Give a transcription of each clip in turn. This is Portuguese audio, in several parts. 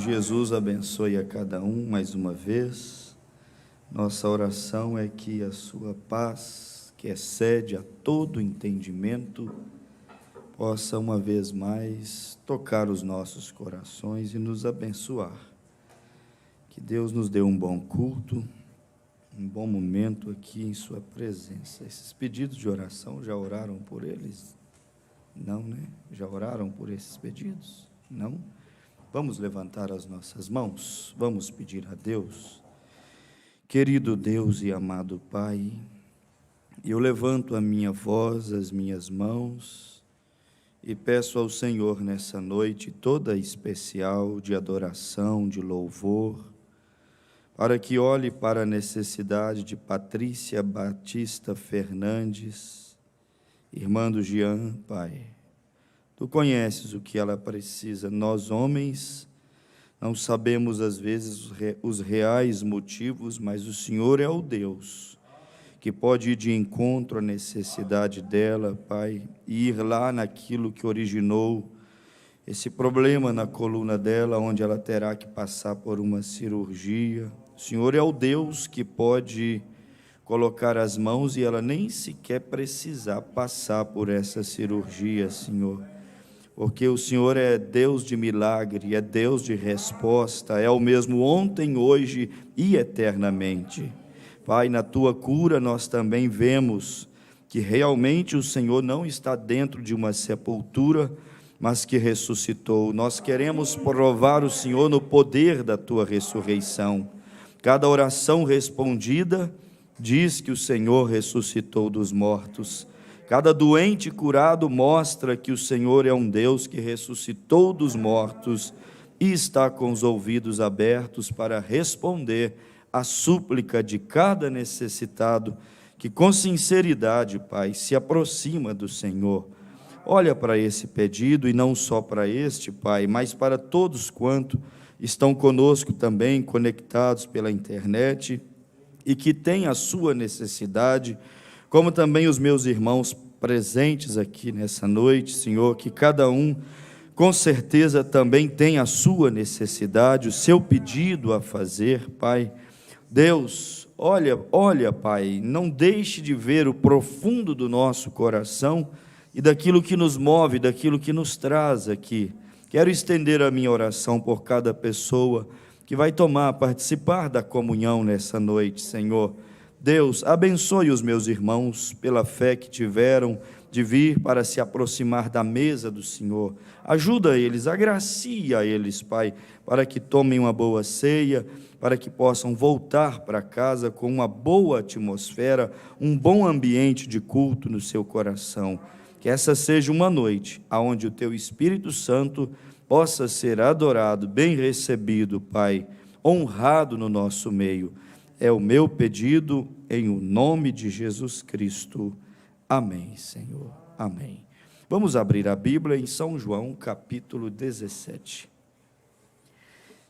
Jesus abençoe a cada um mais uma vez. Nossa oração é que a sua paz, que excede a todo entendimento, possa uma vez mais tocar os nossos corações e nos abençoar. Que Deus nos dê um bom culto, um bom momento aqui em sua presença. Esses pedidos de oração, já oraram por eles? Não, né? Já oraram por esses pedidos? Não? Vamos levantar as nossas mãos, vamos pedir a Deus. Querido Deus e amado Pai, eu levanto a minha voz, as minhas mãos, e peço ao Senhor nessa noite toda especial de adoração, de louvor, para que olhe para a necessidade de Patrícia Batista Fernandes, irmã do Jean, Pai. Tu conheces o que ela precisa. Nós, homens, não sabemos às vezes os reais motivos, mas o Senhor é o Deus que pode ir de encontro à necessidade dela, Pai, e ir lá naquilo que originou esse problema na coluna dela, onde ela terá que passar por uma cirurgia. O Senhor é o Deus que pode colocar as mãos e ela nem sequer precisar passar por essa cirurgia, Senhor. Porque o Senhor é Deus de milagre, é Deus de resposta, é o mesmo ontem, hoje e eternamente. Pai, na Tua cura nós também vemos que realmente o Senhor não está dentro de uma sepultura, mas que ressuscitou. Nós queremos provar o Senhor no poder da Tua ressurreição. Cada oração respondida diz que o Senhor ressuscitou dos mortos. Cada doente curado mostra que o Senhor é um Deus que ressuscitou dos mortos e está com os ouvidos abertos para responder à súplica de cada necessitado que com sinceridade, Pai, se aproxima do Senhor. Olha para esse pedido e não só para este, Pai, mas para todos quanto estão conosco também, conectados pela internet e que têm a sua necessidade, como também os meus irmãos presentes aqui nessa noite, Senhor, que cada um, com certeza, também tem a sua necessidade, o seu pedido a fazer, Pai. Deus, olha, Pai, não deixe de ver o profundo do nosso coração e daquilo que nos move, daquilo que nos traz aqui. Quero estender a minha oração por cada pessoa que vai participar da comunhão nessa noite, Senhor. Deus, abençoe os meus irmãos pela fé que tiveram de vir para se aproximar da mesa do Senhor. Ajuda eles, agracia eles, Pai, para que tomem uma boa ceia, para que possam voltar para casa com uma boa atmosfera, um bom ambiente de culto no seu coração. Que essa seja uma noite onde o Teu Espírito Santo possa ser adorado, bem recebido, Pai, honrado no nosso meio. É o meu pedido em o nome de Jesus Cristo. Amém, Senhor. Amém. Vamos abrir a Bíblia em São João, capítulo 17.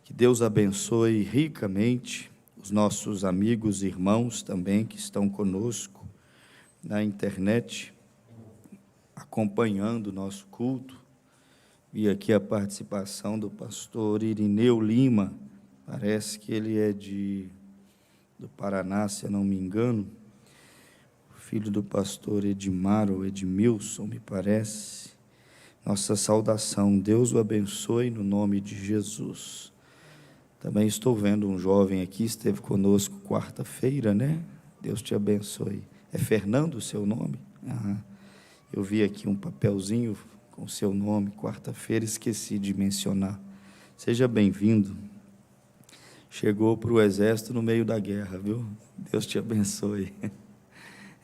Que Deus abençoe ricamente os nossos amigos e irmãos também que estão conosco na internet, acompanhando o nosso culto. Vi aqui a participação do pastor Irineu Lima, parece que ele é do Paraná, se eu não me engano, filho do pastor Edmar ou Edmilson, me parece. Nossa saudação, Deus o abençoe no nome de Jesus. Também estou vendo um jovem aqui, esteve conosco quarta-feira, né? Deus te abençoe. É Fernando o seu nome? Eu vi aqui um papelzinho com o seu nome, quarta-feira, esqueci de mencionar. Seja bem-vindo. Chegou para o exército no meio da guerra, viu? Deus te abençoe.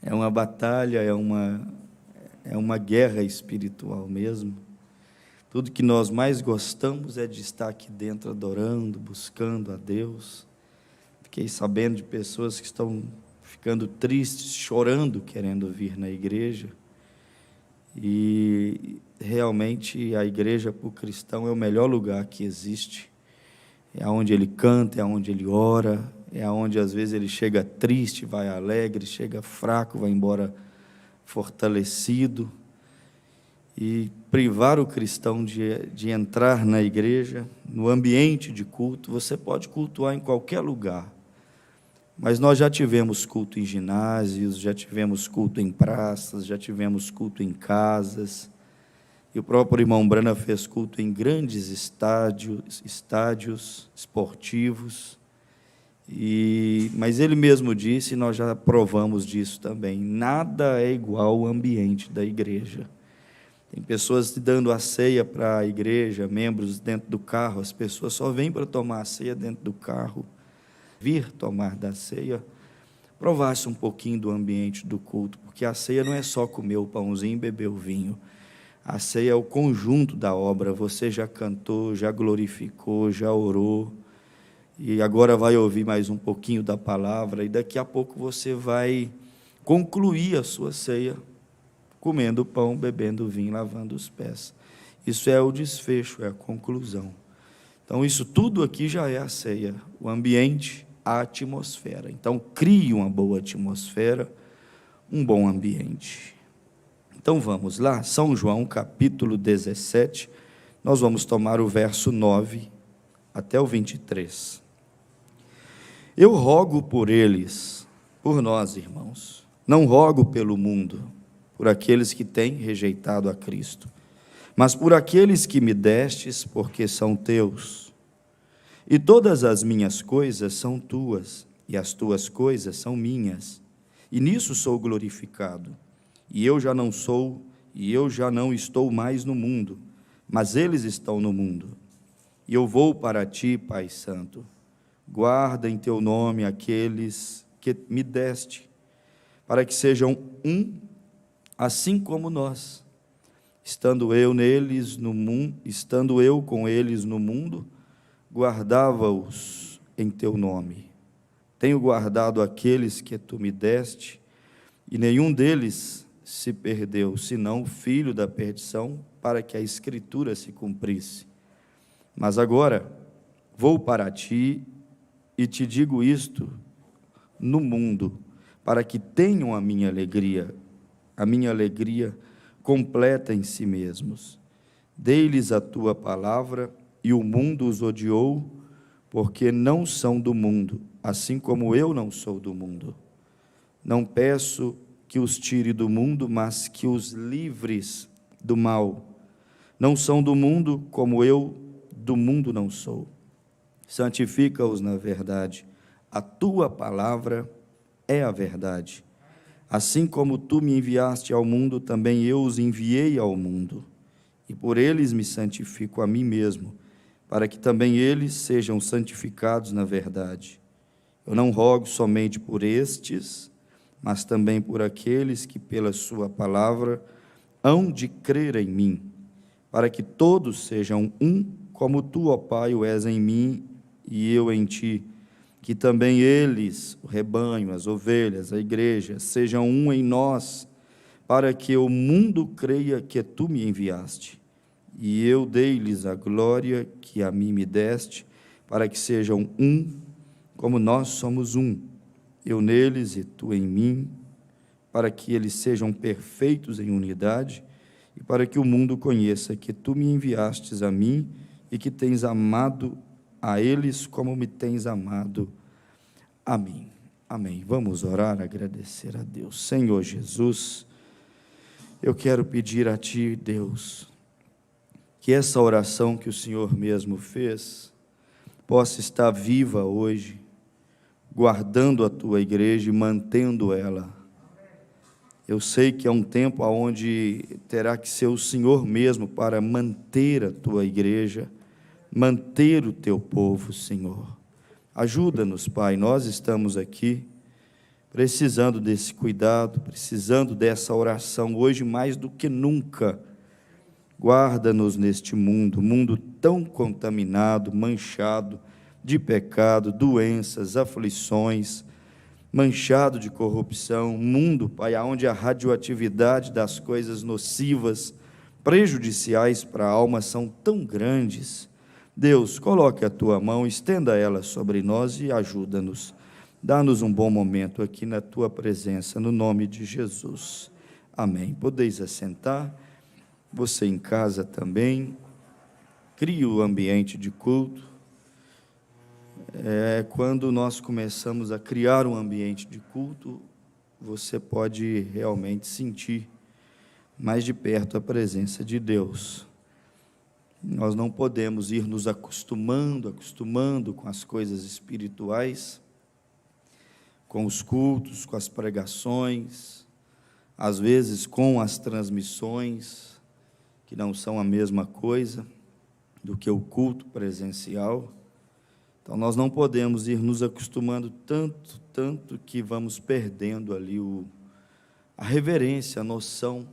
É uma batalha, é uma guerra espiritual mesmo. Tudo que nós mais gostamos é de estar aqui dentro adorando, buscando a Deus. Fiquei sabendo de pessoas que estão ficando tristes, chorando, querendo vir na igreja. E realmente a igreja para o cristão é o melhor lugar que existe. É onde ele canta, é onde ele ora, é onde às vezes ele chega triste, vai alegre, chega fraco, vai embora fortalecido. e privar o cristão de entrar na igreja, no ambiente de culto. Você pode cultuar em qualquer lugar, mas nós já tivemos culto em ginásios, já tivemos culto em praças, já tivemos culto em casas, e o próprio irmão Brana fez culto em grandes estádios esportivos, mas ele mesmo disse, e nós já provamos disso também, nada é igual ao ambiente da igreja. Tem pessoas dando a ceia para a igreja, membros dentro do carro, as pessoas só vêm para tomar a ceia dentro do carro, vir tomar da ceia, provar-se um pouquinho do ambiente do culto, porque a ceia não é só comer o pãozinho e beber o vinho, a ceia é o conjunto da obra. Você já cantou, já glorificou, já orou, e agora vai ouvir mais um pouquinho da palavra, e daqui a pouco você vai concluir a sua ceia, comendo pão, bebendo vinho, lavando os pés. Isso é o desfecho, é a conclusão. Então, isso tudo aqui já é a ceia, o ambiente, a atmosfera. Então, crie uma boa atmosfera, um bom ambiente. Então, vamos lá, São João, capítulo 17, nós vamos tomar o verso 9 até o 23. Eu rogo por eles, por nós, irmãos, não rogo pelo mundo, por aqueles que têm rejeitado a Cristo, mas por aqueles que me destes, porque são teus. E todas as minhas coisas são tuas, e as tuas coisas são minhas, e nisso sou glorificado. E eu já não estou mais no mundo, mas eles estão no mundo. E eu vou para ti, Pai Santo. Guarda em teu nome aqueles que me deste, para que sejam um, assim como nós. Estando eu com eles no mundo, guardava-os em teu nome. Tenho guardado aqueles que tu me deste, e nenhum deles se perdeu, senão o filho da perdição, para que a Escritura se cumprisse. Mas agora vou para ti, e te digo isto no mundo, para que tenham a minha alegria completa em si mesmos. Dei-lhes a tua palavra, e o mundo os odiou, porque não são do mundo, assim como eu não sou do mundo. Não peço que os tire do mundo, mas que os livres do mal. Não são do mundo, como eu do mundo não sou. Santifica-os na verdade. A tua palavra é a verdade. Assim como tu me enviaste ao mundo, também eu os enviei ao mundo. E por eles me santifico a mim mesmo, para que também eles sejam santificados na verdade. Eu não rogo somente por estes, mas também por aqueles que pela sua palavra hão de crer em mim, para que todos sejam um, como tu, ó Pai, o és em mim e eu em ti, que também eles, o rebanho, as ovelhas, a igreja, sejam um em nós, para que o mundo creia que tu me enviaste. E eu dei-lhes a glória que a mim me deste, para que sejam um, como nós somos um, eu neles e tu em mim, para que eles sejam perfeitos em unidade, e para que o mundo conheça que tu me enviastes a mim, e que tens amado a eles como me tens amado a mim. Amém. Vamos orar, agradecer a Deus. Senhor Jesus, eu quero pedir a Ti, Deus, que essa oração que o Senhor mesmo fez, possa estar viva hoje, guardando a Tua igreja e mantendo ela. Eu sei que é um tempo onde terá que ser o Senhor mesmo para manter a Tua igreja, manter o Teu povo, Senhor. Ajuda-nos, Pai, nós estamos aqui precisando desse cuidado, precisando dessa oração, hoje mais do que nunca. Guarda-nos neste mundo tão contaminado, manchado de pecado, doenças, aflições, manchado de corrupção, mundo, Pai, onde a radioatividade das coisas nocivas, prejudiciais para a alma são tão grandes. Deus, coloque a Tua mão, estenda ela sobre nós e ajuda-nos. Dá-nos um bom momento aqui na Tua presença, no nome de Jesus. Amém. Podeis assentar. você em casa também, crie o ambiente de culto. Quando nós começamos a criar um ambiente de culto, você pode realmente sentir mais de perto a presença de Deus. Nós não podemos ir nos acostumando com as coisas espirituais, com os cultos, com as pregações, às vezes com as transmissões, que não são a mesma coisa do que o culto presencial. Então, nós não podemos ir nos acostumando tanto que vamos perdendo ali a reverência, a noção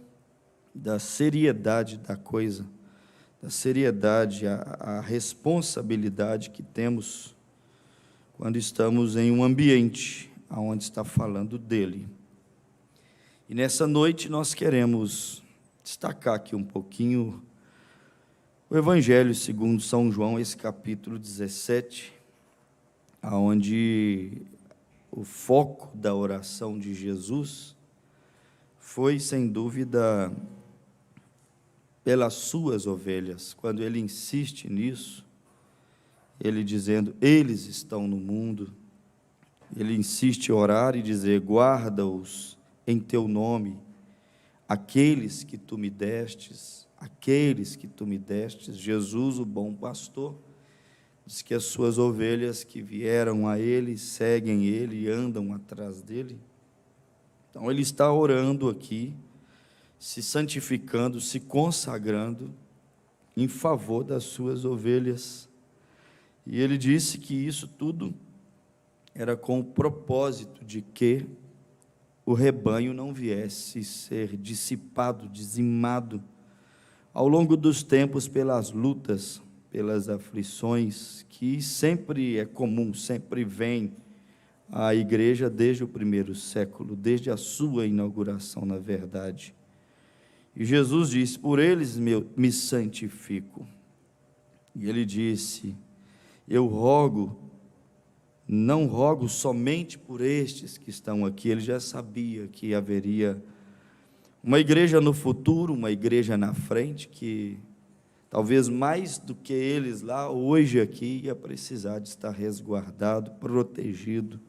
da seriedade da coisa, da seriedade, a responsabilidade que temos quando estamos em um ambiente onde está falando dele. E nessa noite nós queremos destacar aqui um pouquinho o Evangelho segundo São João, esse capítulo 17, onde o foco da oração de Jesus foi, sem dúvida, pelas suas ovelhas. Quando ele insiste nisso, ele dizendo, eles estão no mundo, ele insiste em orar e dizer, guarda-os em teu nome, aqueles que tu me destes, Jesus, o bom pastor, diz que as suas ovelhas que vieram a ele, seguem ele e andam atrás dele. Então ele está orando aqui, se santificando, se consagrando em favor das suas ovelhas. E ele disse que isso tudo era com o propósito de que o rebanho não viesse ser dissipado, dizimado ao longo dos tempos pelas lutas, pelas aflições, que sempre é comum, sempre vem à igreja desde o primeiro século, desde a sua inauguração, na verdade. E Jesus disse, por eles me santifico. E ele disse, eu rogo, não rogo somente por estes que estão aqui. Ele já sabia que haveria uma igreja no futuro, uma igreja na frente, que talvez mais do que eles lá, hoje aqui, ia precisar de estar resguardado, protegido.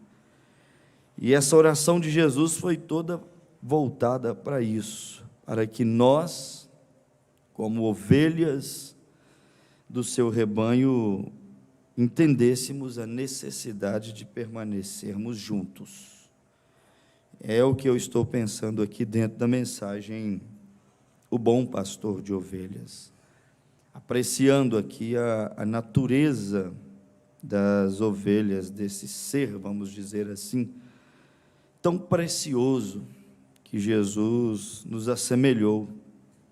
E essa oração de Jesus foi toda voltada para isso, para que nós, como ovelhas do seu rebanho, entendêssemos a necessidade de permanecermos juntos. É o que eu estou pensando aqui dentro da mensagem, o bom pastor de ovelhas, apreciando aqui a natureza das ovelhas, desse ser, vamos dizer assim, tão precioso, que Jesus nos assemelhou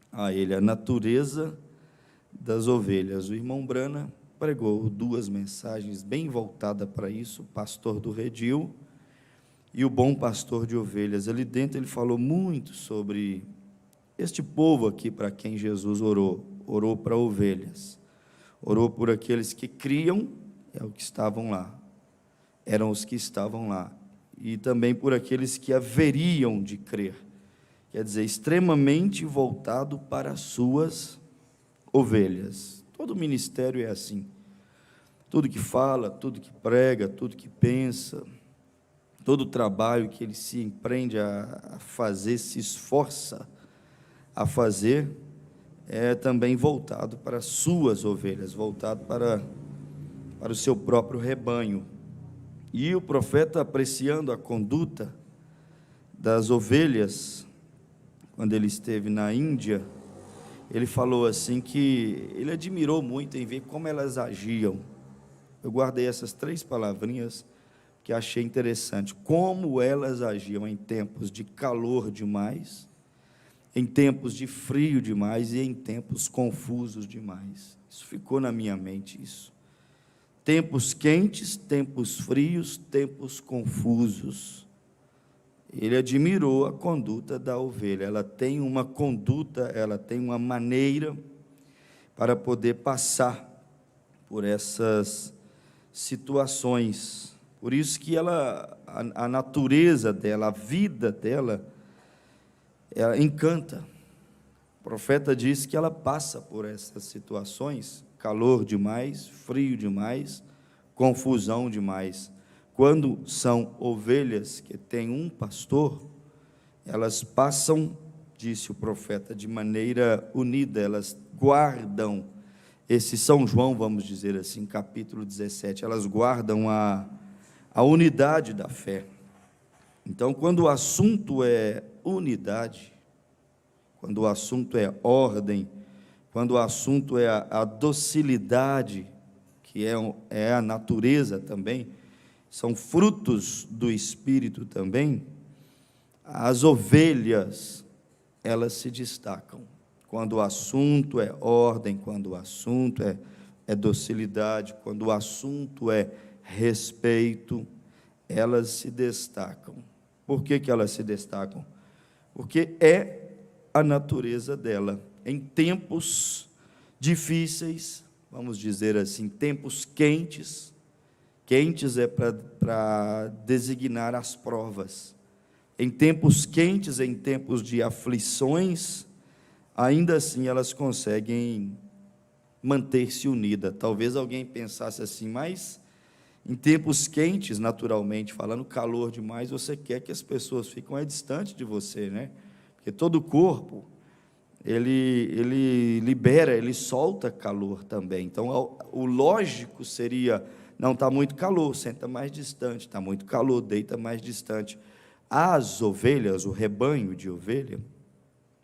a ele, a natureza das ovelhas. O irmão Brana pregou 2 mensagens bem voltadas para isso, o pastor do redil e o bom pastor de ovelhas. Ali dentro ele falou muito sobre este povo aqui para quem Jesus orou para ovelhas, orou por aqueles que criam, o que estavam lá, eram os que estavam lá, e também por aqueles que haveriam de crer, quer dizer, extremamente voltado para as suas ovelhas. Todo ministério é assim, tudo que fala, tudo que prega, tudo que pensa, todo trabalho que ele se empreende a fazer, se esforça a fazer, é também voltado para as suas ovelhas, voltado para o seu próprio rebanho. E o profeta, apreciando a conduta das ovelhas, quando ele esteve na Índia, ele falou assim que ele admirou muito em ver como elas agiam. Eu guardei essas 3 palavrinhas que achei interessante, como elas agiam em tempos de calor demais, em tempos de frio demais e em tempos confusos demais. Isso ficou na minha mente, isso. Tempos quentes, tempos frios, tempos confusos. Ele admirou a conduta da ovelha. Ela tem uma conduta, ela tem uma maneira para poder passar por essas situações. Por isso que a natureza dela, a vida dela, ela encanta. O profeta diz que ela passa por essas situações, calor demais, frio demais, confusão demais. Quando são ovelhas que têm um pastor, elas passam, disse o profeta, de maneira unida, elas guardam esse São João, vamos dizer assim, capítulo 17, elas guardam a unidade da fé. Então, quando o assunto é unidade, quando o assunto é ordem, quando o assunto é a docilidade, que é a natureza também, são frutos do Espírito também, as ovelhas, elas se destacam. Quando o assunto é ordem, quando o assunto é docilidade, quando o assunto é respeito, elas se destacam. Por que elas se destacam? Porque é a natureza dela. Em tempos difíceis, vamos dizer assim, tempos quentes, quentes é para designar as provas. Em tempos quentes, em tempos de aflições, ainda assim elas conseguem manter-se unidas. Talvez alguém pensasse assim, mas em tempos quentes, naturalmente falando, calor demais, você quer que as pessoas fiquem distante de você, né? Porque todo o corpo, ele libera, ele solta calor também. Então, o lógico seria, não, está muito calor, senta mais distante, está muito calor, deita mais distante. As ovelhas, o rebanho de ovelha,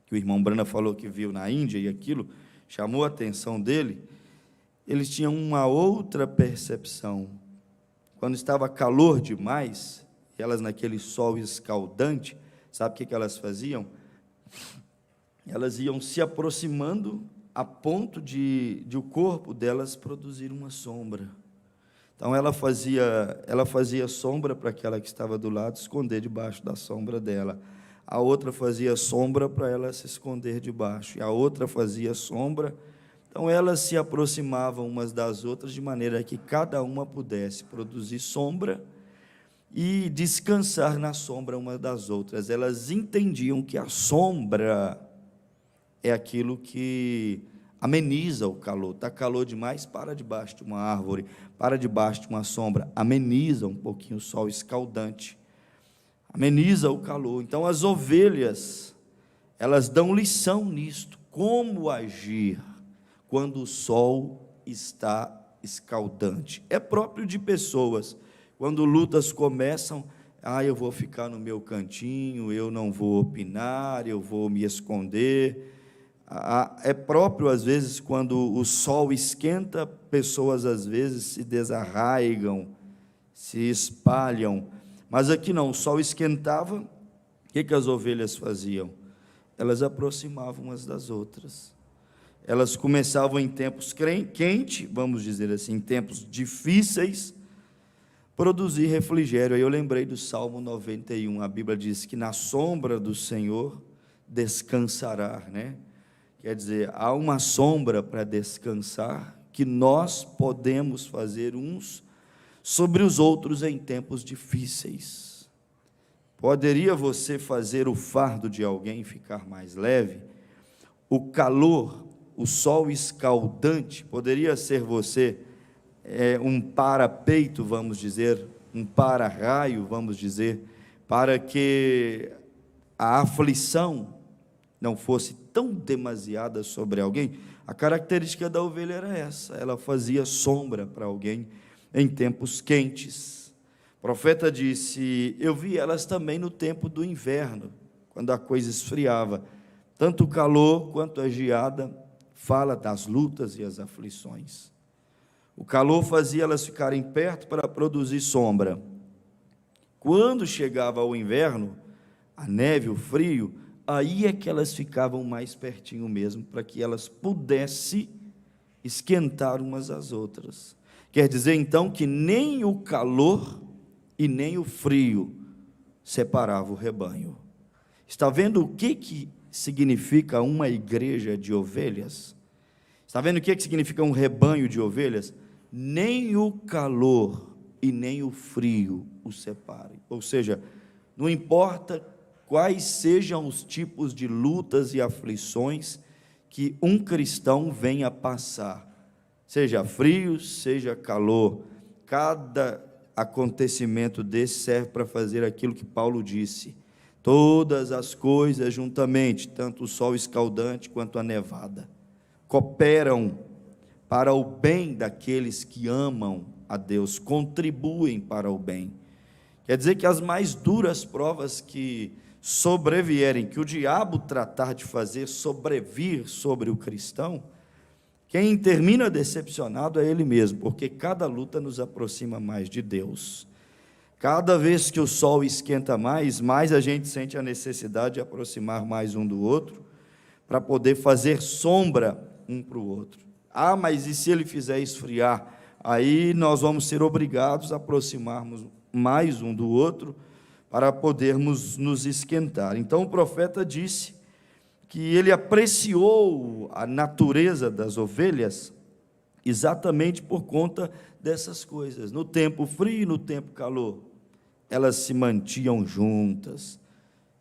que o irmão Brana falou que viu na Índia, e aquilo chamou a atenção dele, eles tinham uma outra percepção. Quando estava calor demais, elas naquele sol escaldante, sabe o que elas faziam? Elas iam se aproximando a ponto de o corpo delas produzir uma sombra. Então ela fazia sombra para aquela que estava do lado esconder debaixo da sombra dela. A outra fazia sombra para ela se esconder debaixo. E a outra fazia sombra. Então elas se aproximavam umas das outras de maneira que cada uma pudesse produzir sombra e descansar na sombra uma das outras. Elas entendiam que a sombra é aquilo que ameniza o calor. Está calor demais, para debaixo de uma árvore, para debaixo de uma sombra, ameniza um pouquinho o sol escaldante, ameniza o calor. Então as ovelhas, elas dão lição nisto, como agir quando o sol está escaldante. É próprio de pessoas, quando lutas começam, eu vou ficar no meu cantinho, eu não vou opinar, eu vou me esconder. É próprio, às vezes, quando o sol esquenta, pessoas, às vezes, se desarraigam, se espalham. Mas aqui não, o sol esquentava, o que as ovelhas faziam? Elas aproximavam umas das outras. Elas começavam em tempos quentes, vamos dizer assim, em tempos difíceis, produzir refrigério. Aí eu lembrei do Salmo 91, a Bíblia diz que na sombra do Senhor descansará, né? Quer dizer, há uma sombra para descansar, que nós podemos fazer uns sobre os outros em tempos difíceis. Poderia você fazer o fardo de alguém ficar mais leve? O calor, o sol escaldante, poderia ser você um para-peito, vamos dizer, um para-raio, vamos dizer, para que a aflição não fosse tão demasiada sobre alguém. A característica da ovelha era essa, ela fazia sombra para alguém em tempos quentes. O profeta disse, eu vi elas também no tempo do inverno, quando a coisa esfriava, tanto o calor quanto a geada, fala das lutas e as aflições. O calor fazia elas ficarem perto para produzir sombra. Quando chegava o inverno, a neve, o frio, aí é que elas ficavam mais pertinho mesmo, para que elas pudessem esquentar umas às outras. Quer dizer, então, que nem o calor e nem o frio separava o rebanho. Está vendo o que significa uma igreja de ovelhas? Está vendo o que significa um rebanho de ovelhas? Nem o calor e nem o frio o separem. Ou seja, não importa quais sejam os tipos de lutas e aflições que um cristão venha passar, seja frio, seja calor. Cada acontecimento desse serve para fazer aquilo que Paulo disse: todas as coisas juntamente, tanto o sol escaldante quanto a nevada, cooperam para o bem daqueles que amam a Deus, contribuem para o bem. Quer dizer que as mais duras provas que sobrevierem, que o diabo tratar de fazer sobrevir sobre o cristão, quem termina decepcionado é ele mesmo, porque cada luta nos aproxima mais de Deus. Cada vez que o sol esquenta mais a gente sente a necessidade de aproximar mais um do outro, para poder fazer sombra um para o outro. Ah, mas e se ele fizer esfriar? Aí nós vamos ser obrigados a aproximarmos mais um do outro, para podermos nos esquentar. Então o profeta disse que ele apreciou a natureza das ovelhas exatamente por conta dessas coisas. No tempo frio e no tempo calor, elas se mantinham juntas.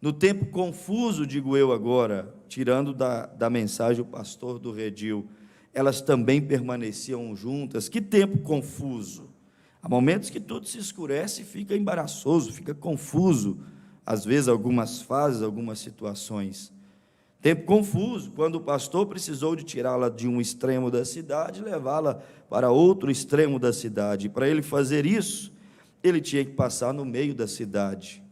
No tempo confuso, digo eu agora, tirando da mensagem o pastor do redil, elas também permaneciam juntas. Que tempo confuso! Há momentos que tudo se escurece e fica embaraçoso, fica confuso, às vezes algumas fases, algumas situações. Tempo confuso, quando o pastor precisou de tirá-la de um extremo da cidade e levá-la para outro extremo da cidade. Para ele fazer isso, ele tinha que passar no meio da cidade,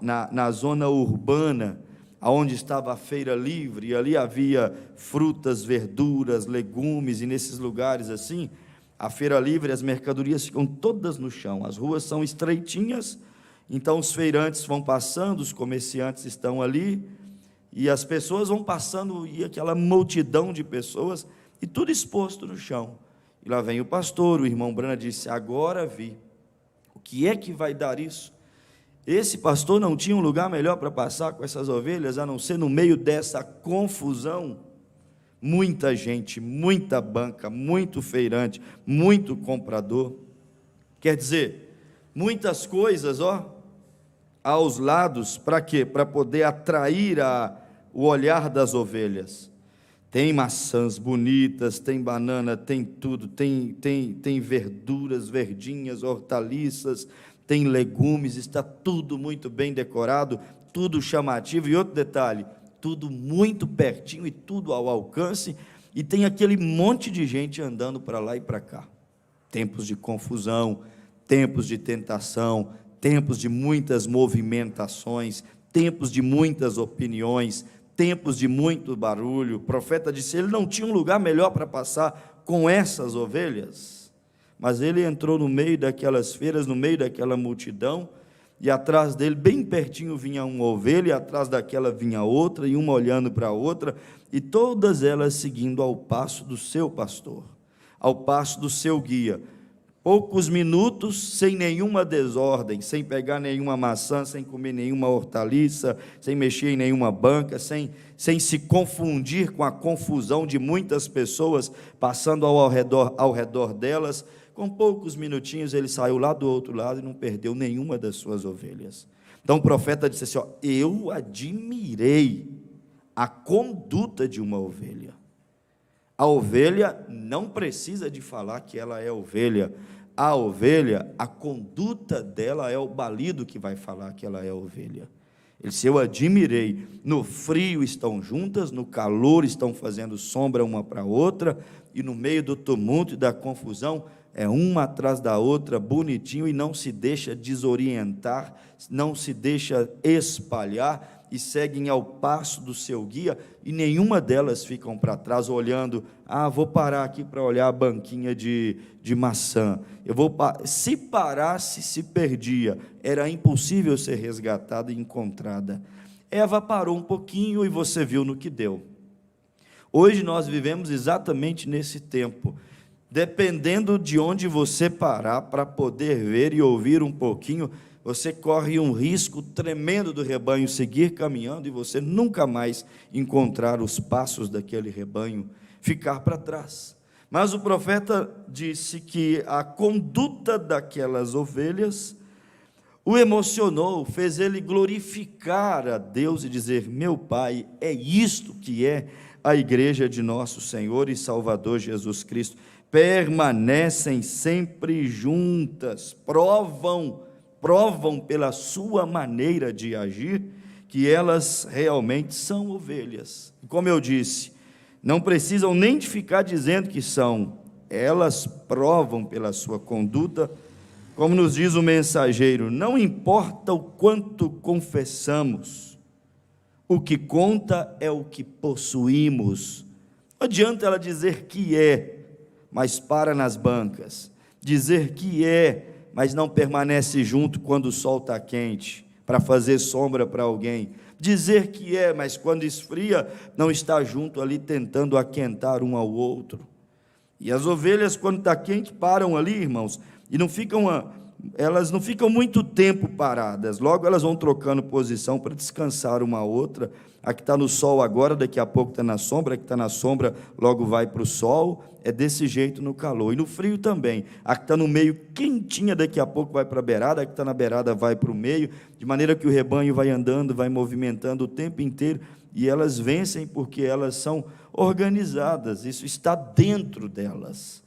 na zona urbana, onde estava a feira livre, e ali havia frutas, verduras, legumes, e nesses lugares assim, a feira livre, as mercadorias ficam todas no chão, as ruas são estreitinhas, então os feirantes vão passando, os comerciantes estão ali, e as pessoas vão passando, e aquela multidão de pessoas, e tudo exposto no chão. E lá vem o pastor, o irmão Brana disse: agora vi, o que é que vai dar isso? Esse pastor não tinha um lugar melhor para passar com essas ovelhas, a não ser no meio dessa confusão. Muita gente, muita banca, muito feirante, muito comprador. Quer dizer, muitas coisas, aos lados, para quê? Para poder atrair o olhar das ovelhas. Tem maçãs bonitas, tem banana, tem tudo, tem verduras verdinhas, hortaliças, tem legumes, está tudo muito bem decorado, tudo chamativo. E outro detalhe, tudo muito pertinho e tudo ao alcance, e tem aquele monte de gente andando para lá e para cá. Tempos de confusão, tempos de tentação, tempos de muitas movimentações, tempos de muitas opiniões, tempos de muito barulho. O profeta disse: ele não tinha um lugar melhor para passar com essas ovelhas, mas ele entrou no meio daquelas feiras, no meio daquela multidão, e atrás dele, bem pertinho, vinha uma ovelha, e atrás daquela vinha outra, e uma olhando para a outra, e todas elas seguindo ao passo do seu pastor, ao passo do seu guia. Poucos minutos, sem nenhuma desordem, sem pegar nenhuma maçã, sem comer nenhuma hortaliça, sem mexer em nenhuma banca, sem se confundir com a confusão de muitas pessoas passando ao redor delas. Com poucos minutinhos ele saiu lá do outro lado e não perdeu nenhuma das suas ovelhas. Então o profeta disse assim: eu admirei a conduta de uma ovelha. A ovelha não precisa de falar que ela é ovelha. A ovelha, a conduta dela é o balido que vai falar que ela é ovelha. Ele disse: eu admirei. No frio estão juntas, no calor estão fazendo sombra uma para a outra, e no meio do tumulto e da confusão, é uma atrás da outra, bonitinho, e não se deixa desorientar, não se deixa espalhar, e seguem ao passo do seu guia, e nenhuma delas ficam para trás olhando: vou parar aqui para olhar a banquinha de maçã, se parasse, se perdia, era impossível ser resgatada e encontrada. Eva parou um pouquinho e você viu no que deu. Hoje nós vivemos exatamente nesse tempo. Dependendo de onde você parar para poder ver e ouvir um pouquinho, você corre um risco tremendo do rebanho seguir caminhando e você nunca mais encontrar os passos daquele rebanho, ficar para trás. Mas o profeta disse que a conduta daquelas ovelhas o emocionou, fez ele glorificar a Deus e dizer: meu Pai, é isto que é a igreja de nosso Senhor e Salvador Jesus Cristo. Permanecem sempre juntas, provam pela sua maneira de agir que elas realmente são ovelhas. Como eu disse, não precisam nem de ficar dizendo que são, elas provam pela sua conduta. Como nos diz o mensageiro, não importa o quanto confessamos, o que conta é o que possuímos. Não adianta ela dizer que é, mas para nas bancas, dizer que é, mas não permanece junto quando o sol está quente, para fazer sombra para alguém, dizer que é, mas quando esfria, não está junto ali tentando aquentar um ao outro. E as ovelhas, quando está quente, param ali, irmãos, e elas não ficam muito tempo paradas, logo elas vão trocando posição para descansar uma a outra. A que está no sol agora, daqui a pouco está na sombra, a que está na sombra logo vai para o sol. É desse jeito no calor, e no frio também. A que está no meio quentinha, daqui a pouco vai para a beirada, a que está na beirada vai para o meio, de maneira que o rebanho vai andando, vai movimentando o tempo inteiro, e elas vencem porque elas são organizadas, isso está dentro delas.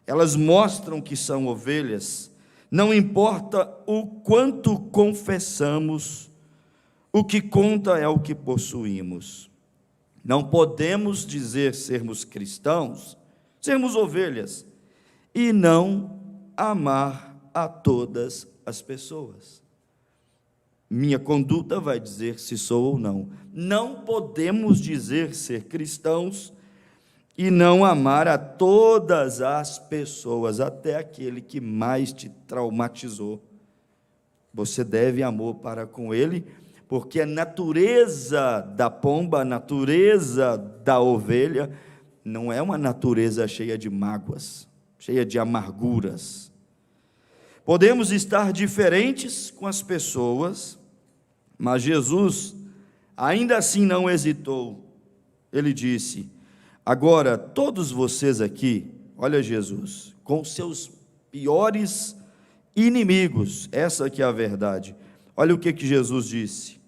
Elas mostram que são ovelhas, não importa o quanto confessamos, o que conta é o que possuímos. Não podemos dizer sermos cristãos, sermos ovelhas, e não amar a todas as pessoas. Minha conduta vai dizer se sou ou não. Não podemos dizer ser cristãos e não amar a todas as pessoas, até aquele que mais te traumatizou. Você deve amor para com ele, porque a natureza da pomba, a natureza da ovelha, não é uma natureza cheia de mágoas, cheia de amarguras. Podemos estar diferentes com as pessoas, mas Jesus ainda assim não hesitou. Ele disse: agora todos vocês aqui, olha Jesus, com seus piores inimigos, essa que é a verdade. Olha o que Jesus disse: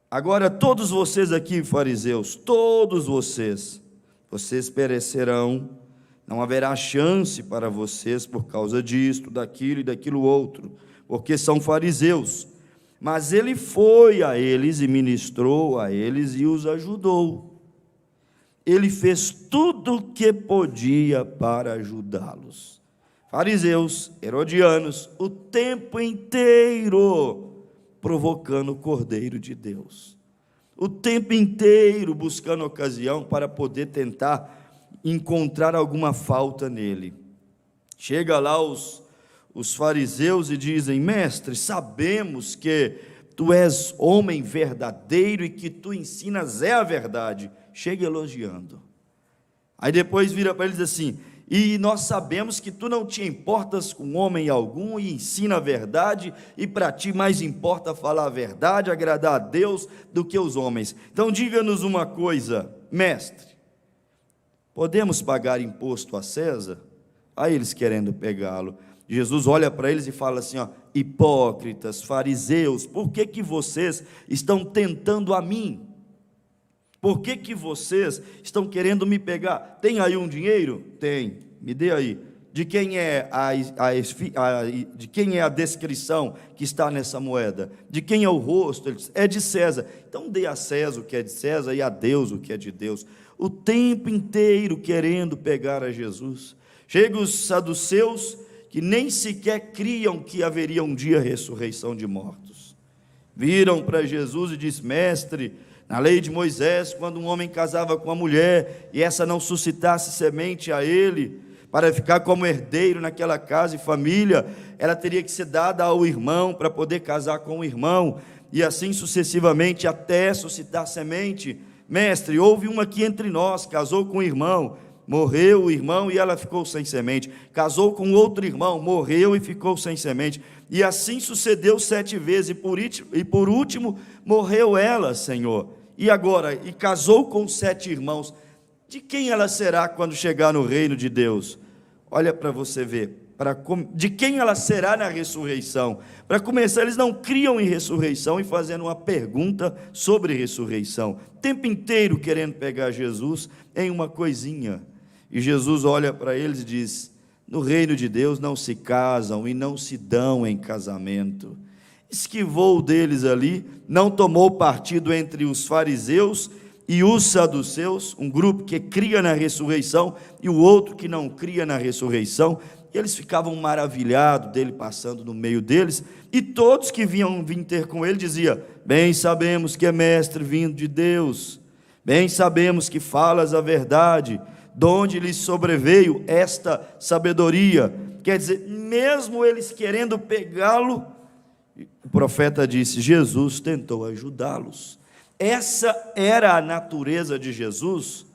agora todos vocês aqui, fariseus, todos vocês perecerão, não haverá chance para vocês por causa disto, daquilo e daquilo outro, porque são fariseus. Mas ele foi a eles e ministrou a eles e os ajudou. Ele fez tudo o que podia para ajudá-los. Fariseus, herodianos, o tempo inteiro provocando o Cordeiro de Deus, o tempo inteiro buscando ocasião para poder tentar encontrar alguma falta nele. Chega lá os fariseus e dizem: mestre, sabemos que tu és homem verdadeiro e que tu ensinas é a verdade. Chega elogiando. Aí depois vira para eles assim: e nós sabemos que tu não te importas com homem algum e ensina a verdade, e para ti mais importa falar a verdade, agradar a Deus do que os homens. Então diga-nos uma coisa, mestre, podemos pagar imposto a César? Aí eles querendo pegá-lo. Jesus olha para eles e fala assim: ó, hipócritas, fariseus, por que vocês estão tentando a mim? Por que vocês estão querendo me pegar? Tem aí um dinheiro? Tem, me dê aí. De quem é de quem é a descrição que está nessa moeda? De quem é o rosto? Ele diz: é de César. Então dê a César o que é de César e a Deus o que é de Deus. O tempo inteiro querendo pegar a Jesus. Chegam os saduceus, que nem sequer criam que haveria um dia ressurreição de mortos. Viram para Jesus e diz: mestre, na lei de Moisés, quando um homem casava com uma mulher e essa não suscitasse semente a ele, para ficar como herdeiro naquela casa e família, ela teria que ser dada ao irmão para poder casar com o irmão, e assim sucessivamente até suscitar semente. Mestre, houve uma aqui entre nós, casou com o irmão, morreu o irmão e ela ficou sem semente. Casou com outro irmão, morreu e ficou sem semente. E assim sucedeu 7 vezes, e por último morreu ela, Senhor. E agora, e casou com 7 irmãos, de quem ela será quando chegar no reino de Deus? Olha para você ver, de quem ela será na ressurreição. Para começar, eles não criam em ressurreição e fazendo uma pergunta sobre ressurreição. O tempo inteiro querendo pegar Jesus em uma coisinha. E Jesus olha para eles e diz: no reino de Deus não se casam e não se dão em casamento. Esquivou deles ali, não tomou partido entre os fariseus e os saduceus, um grupo que cria na ressurreição e o outro que não cria na ressurreição. E eles ficavam maravilhados dele passando no meio deles, e todos que vinham ter com ele diziam: bem sabemos que é mestre vindo de Deus, bem sabemos que falas a verdade, de onde lhes sobreveio esta sabedoria. Quer dizer, mesmo eles querendo pegá-lo, o profeta disse: Jesus tentou ajudá-los. Essa era a natureza de Jesus,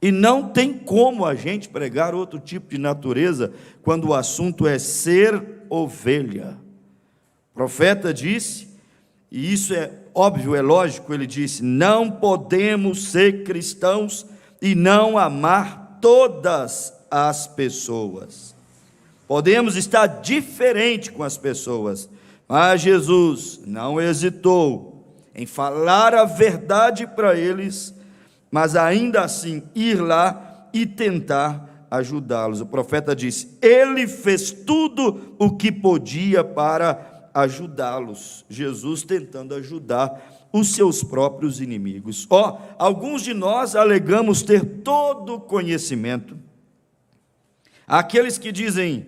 e não tem como a gente pregar outro tipo de natureza quando o assunto é ser ovelha. O profeta disse, e isso é óbvio, é lógico, ele disse: não podemos ser cristãos e não amar todas as pessoas. Podemos estar diferente com as pessoas, mas Jesus não hesitou em falar a verdade para eles, mas ainda assim ir lá e tentar ajudá-los. O profeta disse: ele fez tudo o que podia para ajudá-los. Jesus tentando ajudar os seus próprios inimigos. Alguns de nós alegamos ter todo o conhecimento. Aqueles que dizem: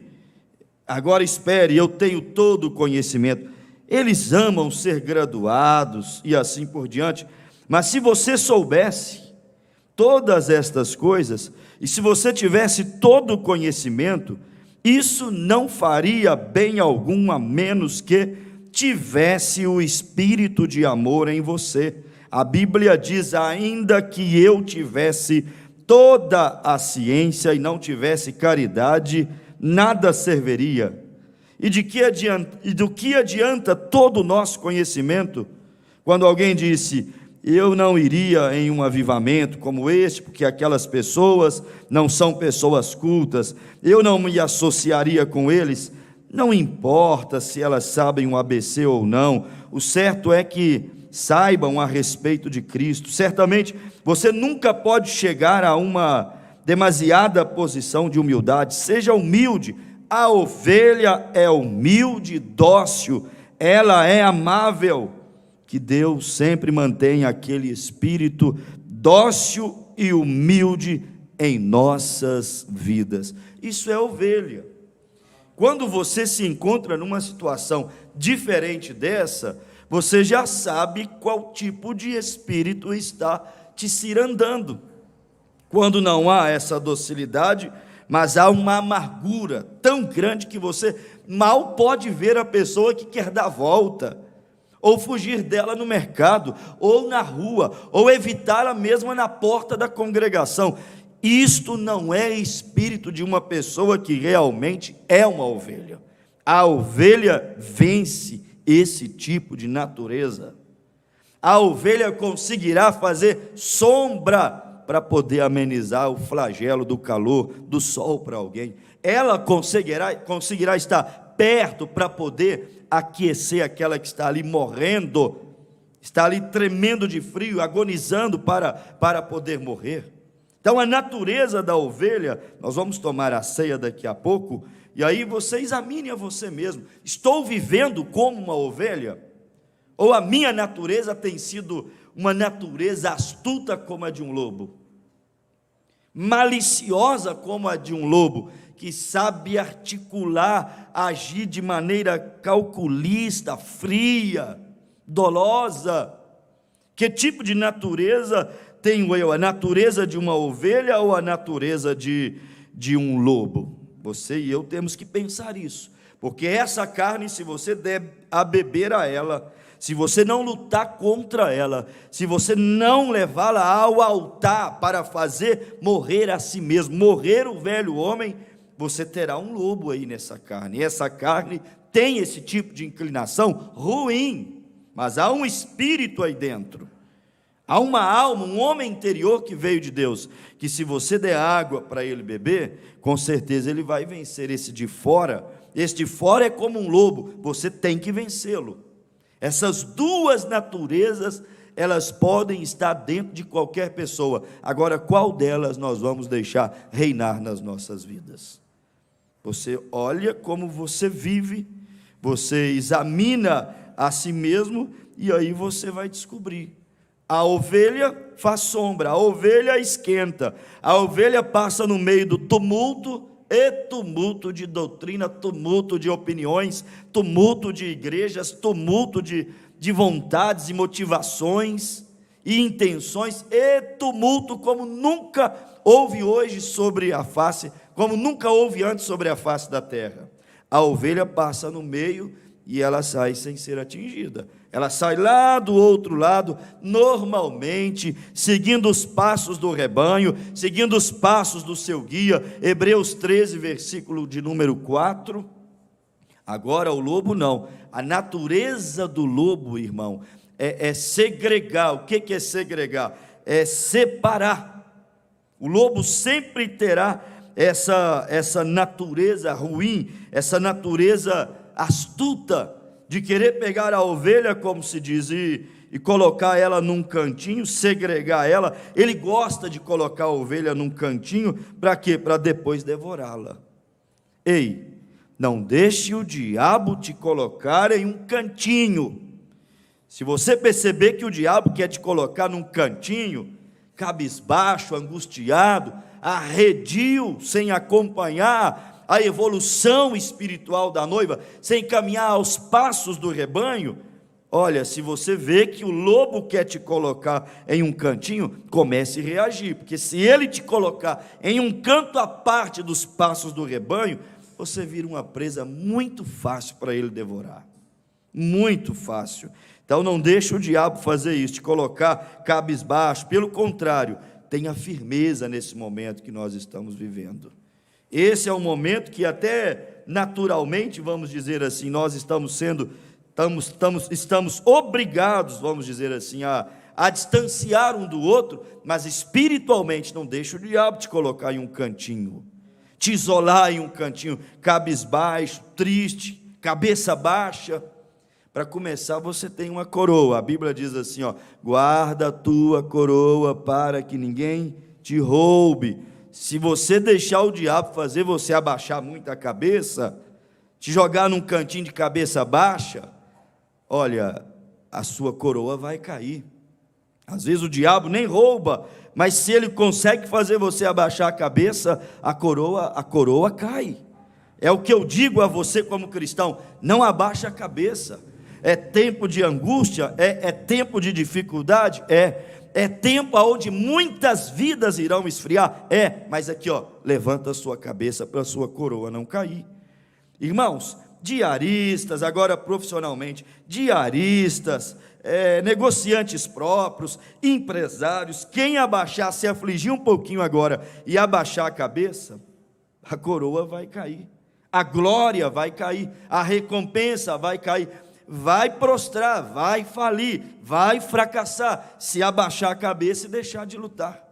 agora espere, eu tenho todo o conhecimento. Eles amam ser graduados e assim por diante. Mas se você soubesse todas estas coisas, e se você tivesse todo o conhecimento, isso não faria bem algum, a menos que tivesse o espírito de amor em você. A Bíblia diz: ainda que eu tivesse toda a ciência e não tivesse caridade, nada serviria. E do que adianta todo o nosso conhecimento? Quando alguém disse: eu não iria em um avivamento como este, porque aquelas pessoas não são pessoas cultas, eu não me associaria com eles. Não importa se elas sabem um ABC ou não, o certo é que saibam a respeito de Cristo. Certamente você nunca pode chegar a uma demasiada posição de humildade. Seja humilde. A ovelha é humilde, dócil, ela é amável. Que Deus sempre mantenha aquele espírito dócil e humilde em nossas vidas. Isso é ovelha. Quando você se encontra numa situação diferente dessa, você já sabe qual tipo de espírito está te cirandando. Quando não há essa docilidade, mas há uma amargura tão grande que você mal pode ver a pessoa que quer dar volta, ou fugir dela no mercado, ou na rua, ou evitá-la mesmo na porta da congregação. Isto não é espírito de uma pessoa que realmente é uma ovelha. A ovelha vence esse tipo de natureza. A ovelha conseguirá fazer sombra para poder amenizar o flagelo do calor do sol para alguém. Ela conseguirá estar perto para poder aquecer aquela que está ali morrendo, está ali tremendo de frio, agonizando para poder morrer. Então a natureza da ovelha, nós vamos tomar a ceia daqui a pouco, e aí você examine a você mesmo: estou vivendo como uma ovelha? Ou a minha natureza tem sido uma natureza astuta como a de um lobo, maliciosa como a de um lobo, que sabe articular, agir de maneira calculista, fria, dolosa? Que tipo de natureza tenho eu? A natureza de uma ovelha ou a natureza de um lobo? Você e eu temos que pensar isso, porque essa carne, se você der a beber a ela, se você não lutar contra ela, se você não levá-la ao altar para fazer morrer a si mesmo, morrer o velho homem, você terá um lobo aí nessa carne. E essa carne tem esse tipo de inclinação ruim, mas há um espírito aí dentro. Há uma alma, um homem interior que veio de Deus, que se você der água para ele beber, com certeza ele vai vencer esse de fora. Esse de fora é como um lobo, você tem que vencê-lo. Essas duas naturezas, elas podem estar dentro de qualquer pessoa. Agora, qual delas nós vamos deixar reinar nas nossas vidas? Você olha como você vive, você examina a si mesmo, e aí você vai descobrir. A ovelha faz sombra, a ovelha esquenta, a ovelha passa no meio do tumulto, e tumulto de doutrina, tumulto de opiniões, tumulto de igrejas, tumulto de vontades e motivações e intenções, e tumulto como nunca houve hoje sobre a face, como nunca houve antes sobre a face da terra. A ovelha passa no meio e ela sai sem ser atingida. Ela sai lá do outro lado, normalmente, seguindo os passos do rebanho, seguindo os passos do seu guia. Hebreus 13, versículo de número 4. Agora o lobo não. A natureza do lobo, irmão, é segregar. O que é segregar? É separar. O lobo sempre terá essa natureza ruim, essa natureza astuta, de querer pegar a ovelha, como se diz, e colocar ela num cantinho, segregar ela. Ele gosta de colocar a ovelha num cantinho, para quê? Para depois devorá-la. Ei, não deixe o diabo te colocar em um cantinho. Se você perceber que o diabo quer te colocar num cantinho, cabisbaixo, angustiado, arredio, sem acompanhar a evolução espiritual da noiva, sem caminhar aos passos do rebanho, olha, se você vê que o lobo quer te colocar em um cantinho, comece a reagir, porque se ele te colocar em um canto à parte dos passos do rebanho, você vira uma presa muito fácil para ele devorar, muito fácil. Então não deixe o diabo fazer isso, te colocar cabisbaixo. Pelo contrário, tenha firmeza nesse momento que nós estamos vivendo. Esse é um momento que até naturalmente, vamos dizer assim, nós estamos obrigados, vamos dizer assim, a distanciar um do outro, mas espiritualmente não deixa o diabo te colocar em um cantinho, te isolar em um cantinho, cabisbaixo, triste, cabeça baixa. Para começar, você tem uma coroa. A Bíblia diz assim, guarda a tua coroa para que ninguém te roube. Se você deixar o diabo fazer você abaixar muito a cabeça, te jogar num cantinho de cabeça baixa, olha, a sua coroa vai cair. Às vezes o diabo nem rouba, mas se ele consegue fazer você abaixar a cabeça, a coroa cai. É o que eu digo a você como cristão: não abaixa a cabeça. É tempo de angústia, é tempo de dificuldade, é tempo onde muitas vidas irão esfriar, mas aqui levanta a sua cabeça para a sua coroa não cair. Irmãos, diaristas, agora profissionalmente, diaristas, negociantes próprios, empresários, quem abaixar, se afligir um pouquinho agora e abaixar a cabeça, a coroa vai cair, a glória vai cair, a recompensa vai cair, vai prostrar, vai falir, vai fracassar, se abaixar a cabeça e deixar de lutar.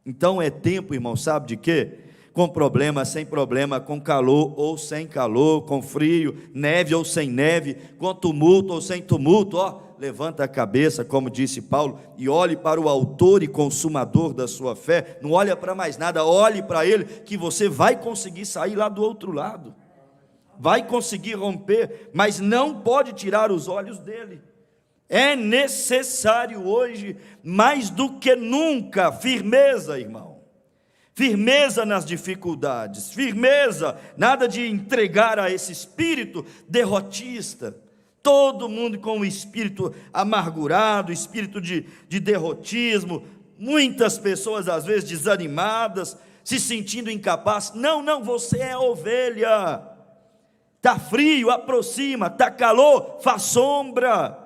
Então é tempo, irmão, sabe de quê? Com problema, sem problema, com calor ou sem calor, com frio, neve ou sem neve, com tumulto ou sem tumulto, levanta a cabeça, como disse Paulo, e olhe para o autor e consumador da sua fé. Não olha para mais nada, olhe para ele, que você vai conseguir sair lá do outro lado, vai conseguir romper, mas não pode tirar os olhos dele. É necessário hoje, mais do que nunca, firmeza, irmão. Firmeza nas dificuldades, firmeza, nada de entregar a esse espírito derrotista. Todo mundo com o espírito amargurado, espírito de derrotismo, muitas pessoas às vezes desanimadas, se sentindo incapazes. Não, você é ovelha. Está frio, aproxima, está calor, faz sombra.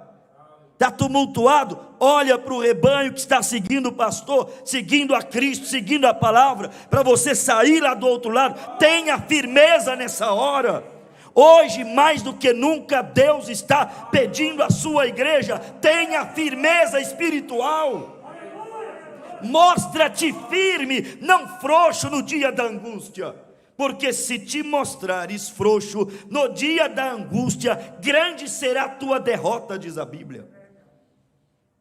Está tumultuado, olha para o rebanho que está seguindo o pastor, seguindo a Cristo, seguindo a palavra, para você sair lá do outro lado. Tenha firmeza nessa hora. Hoje, mais do que nunca, Deus está pedindo à sua igreja: tenha firmeza espiritual. mostra-te firme, não frouxo no dia da angústia. Porque se te mostrares frouxo no dia da angústia, grande será a tua derrota, diz a Bíblia.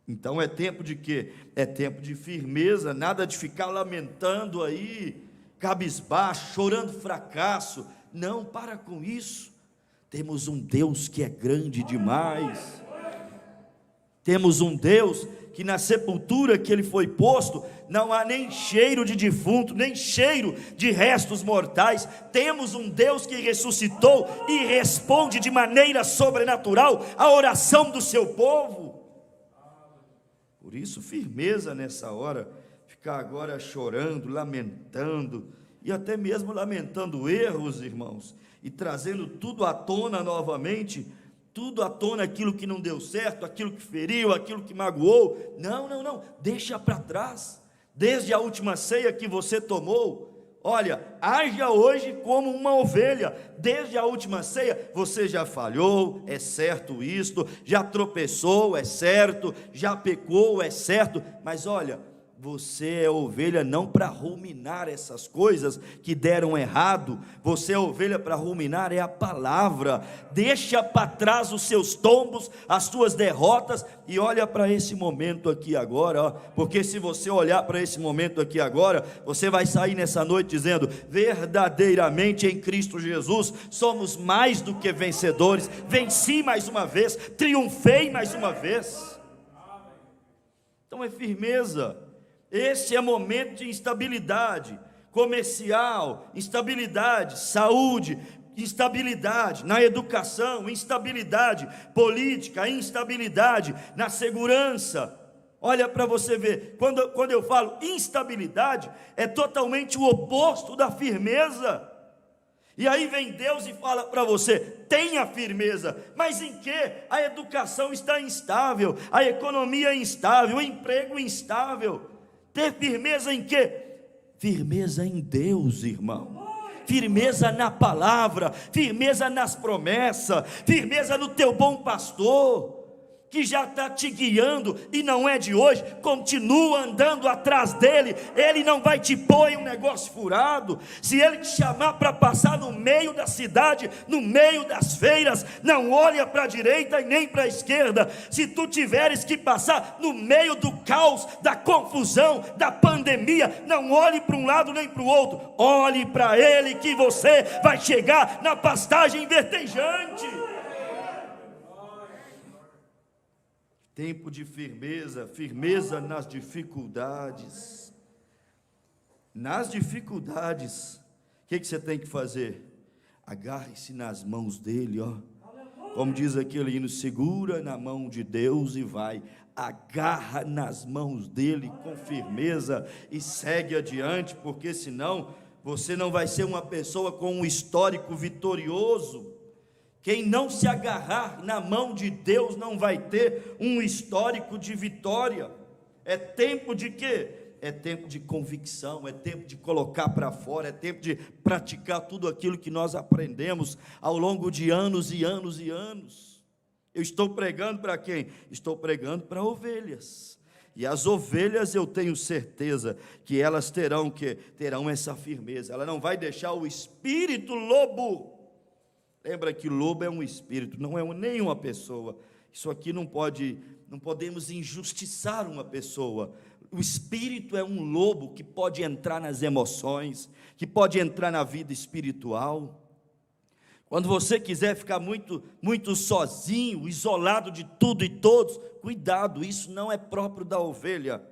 Então é tempo de quê? É tempo de firmeza, nada de ficar lamentando aí, cabisbaixo, chorando fracasso. Não, para com isso. Temos um Deus que é grande demais. Temos um Deus que na sepultura que ele foi posto, não há nem cheiro de defunto, nem cheiro de restos mortais. Temos um Deus que ressuscitou e responde de maneira sobrenatural a oração do seu povo. Por isso, firmeza nessa hora, ficar agora chorando, lamentando, e até mesmo lamentando erros, irmãos, e trazendo tudo à tona novamente, tudo à tona, aquilo que não deu certo, aquilo que feriu, aquilo que magoou. Não, deixa para trás. Desde a última ceia que você tomou, olha, haja hoje como uma ovelha. Desde a última ceia, você já falhou, é certo isto, já tropeçou, é certo, já pecou, é certo, mas olha, você é ovelha não para ruminar essas coisas que deram errado. Você é ovelha para ruminar é a palavra. Deixa para trás os seus tombos, as suas derrotas, e olha para esse momento aqui agora, ó, porque se você olhar para esse momento aqui agora, você vai sair nessa noite dizendo: verdadeiramente em Cristo Jesus somos mais do que vencedores. Venci mais uma vez, triunfei mais uma vez. Então é firmeza. Esse é momento de instabilidade comercial, instabilidade, saúde, instabilidade na educação, instabilidade política, instabilidade na segurança. Olha para você ver, quando eu falo instabilidade, é totalmente o oposto da firmeza. E aí vem Deus e fala para você: tenha firmeza. Mas em que? A educação está instável, a economia é instável, o emprego instável. Ter firmeza em quê? Firmeza em Deus, irmão. Firmeza na palavra, firmeza nas promessas, firmeza no teu bom pastor, que já está te guiando, e não é de hoje. Continua andando atrás dele, ele não vai te pôr em um negócio furado. Se ele te chamar para passar no meio da cidade, no meio das feiras, não olha para a direita e nem para a esquerda. Se tu tiveres que passar no meio do caos, da confusão, da pandemia, não olhe para um lado nem para o outro, olhe para ele, que você vai chegar na pastagem verdejante. Tempo de firmeza, firmeza nas dificuldades. Nas dificuldades, o que você tem que fazer? Agarre-se nas mãos dele, ó. Como diz aquele hino: segura na mão de Deus e vai. Agarra nas mãos dele com firmeza e segue adiante, porque senão você não vai ser uma pessoa com um histórico vitorioso. Quem não se agarrar na mão de Deus não vai ter um histórico de vitória. É tempo de quê? É tempo de convicção, é tempo de colocar para fora, é tempo de praticar tudo aquilo que nós aprendemos ao longo de anos e anos e anos. Eu estou pregando para quem? Estou pregando para ovelhas. E as ovelhas, eu tenho certeza que elas terão essa firmeza. Ela não vai deixar o espírito lobo. Lembra que lobo é um espírito, não é nem uma pessoa. Isso aqui não podemos injustiçar uma pessoa. O espírito é um lobo que pode entrar nas emoções, que pode entrar na vida espiritual. Quando você quiser ficar muito sozinho, isolado de tudo e todos, cuidado, isso não é próprio da ovelha.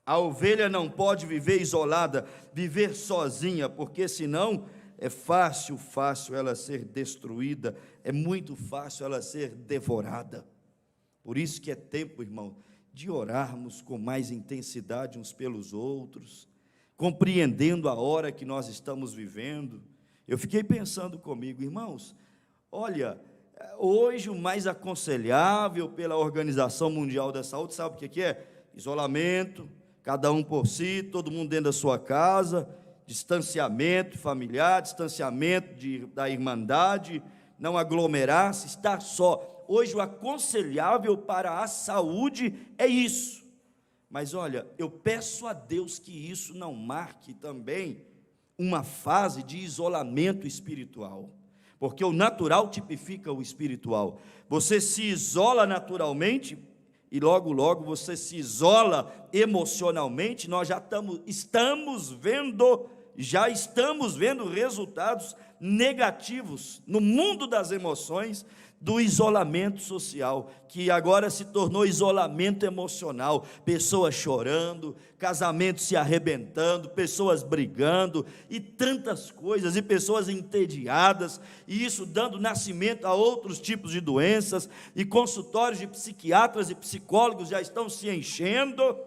A ovelha não pode viver isolada, viver sozinha, porque senão é fácil ela ser destruída, é muito fácil ela ser devorada. Por isso que é tempo, irmão, de orarmos com mais intensidade uns pelos outros, compreendendo a hora que nós estamos vivendo. Eu fiquei pensando comigo, irmãos, olha, hoje o mais aconselhável pela Organização Mundial da Saúde, sabe o que é? Isolamento, cada um por si, todo mundo dentro da sua casa, distanciamento familiar, distanciamento da irmandade, não aglomerar-se, estar só. Hoje o aconselhável para a saúde é isso. Mas olha, eu peço a Deus que isso não marque também uma fase de isolamento espiritual, porque o natural tipifica o espiritual. Você se isola naturalmente e logo você se isola emocionalmente. Nós já estamos vendo resultados negativos no mundo das emoções, do isolamento social, que agora se tornou isolamento emocional, pessoas chorando, casamentos se arrebentando, pessoas brigando, e tantas coisas, e pessoas entediadas, e isso dando nascimento a outros tipos de doenças, e consultórios de psiquiatras e psicólogos já estão se enchendo,